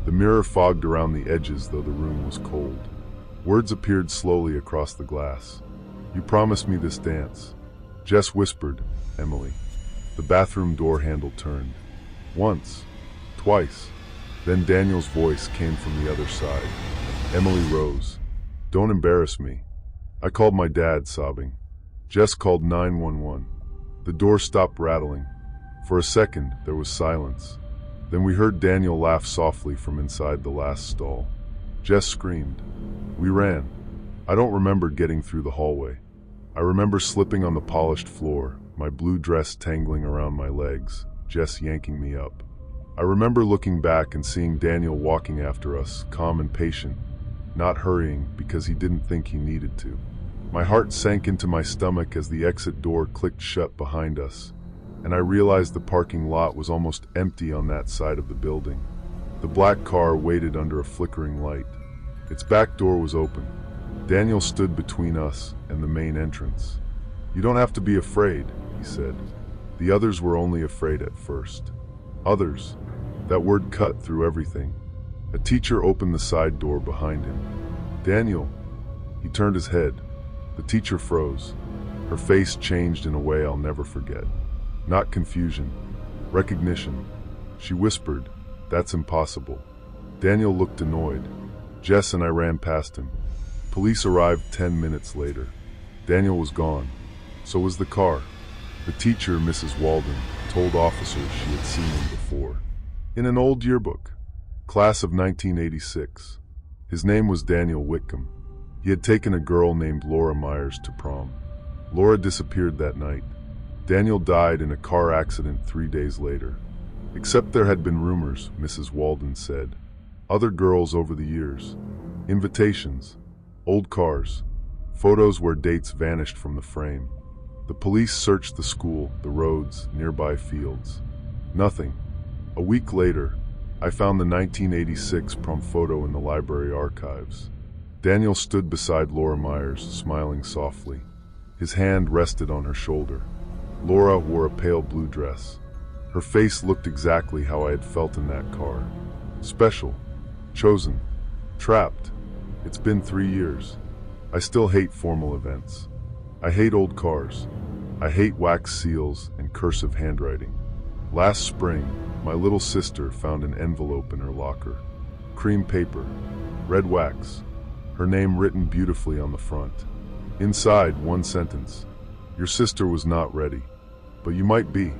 The mirror fogged around the edges though the room was cold. Words appeared slowly across the glass. "You promised me this dance." Jess whispered, "Emily." The bathroom door handle turned. Once. Twice. Then Daniel's voice came from the other side. Emily rose. "Don't embarrass me." I called my dad, sobbing. Jess called 911. The door stopped rattling. For a second, there was silence. Then we heard Daniel laugh softly from inside the last stall. Jess screamed. We ran. I don't remember getting through the hallway. I remember slipping on the polished floor, my blue dress tangling around my legs, Jess yanking me up. I remember looking back and seeing Daniel walking after us, calm and patient, not hurrying because he didn't think he needed to. My heart sank into my stomach as the exit door clicked shut behind us, and I realized the parking lot was almost empty on that side of the building. The black car waited under a flickering light. Its back door was open. Daniel stood between us and the main entrance. "You don't have to be afraid," he said. The others were only afraid at first. Others. That word cut through everything. A teacher opened the side door behind him. "Daniel." He turned his head. The teacher froze. Her face changed in a way I'll never forget. Not confusion. Recognition. She whispered, "That's impossible." Daniel looked annoyed. Jess and I ran past him. Police arrived 10 minutes later. Daniel was gone. So was the car. The teacher, Mrs. Walden, told officers she had seen him before. In an old yearbook. Class of 1986. His name was Daniel Whitcomb. He had taken a girl named Laura Myers to prom. Laura disappeared that night. Daniel died in a car accident 3 days later. Except there had been rumors, Mrs. Walden said. Other girls over the years. Invitations. Old cars. Photos where dates vanished from the frame. The police searched the school, the roads, nearby fields. Nothing. A week later, I found the 1986 prom photo in the library archives. Daniel stood beside Laura Myers, smiling softly. His hand rested on her shoulder. Laura wore a pale blue dress. Her face looked exactly how I had felt in that car. Special. Chosen. Trapped. It's been 3 years. I still hate formal events. I hate old cars. I hate wax seals and cursive handwriting. Last spring, my little sister found an envelope in her locker. Cream paper. Red wax. Her name written beautifully on the front. Inside, one sentence. Your sister was not ready, but you might be.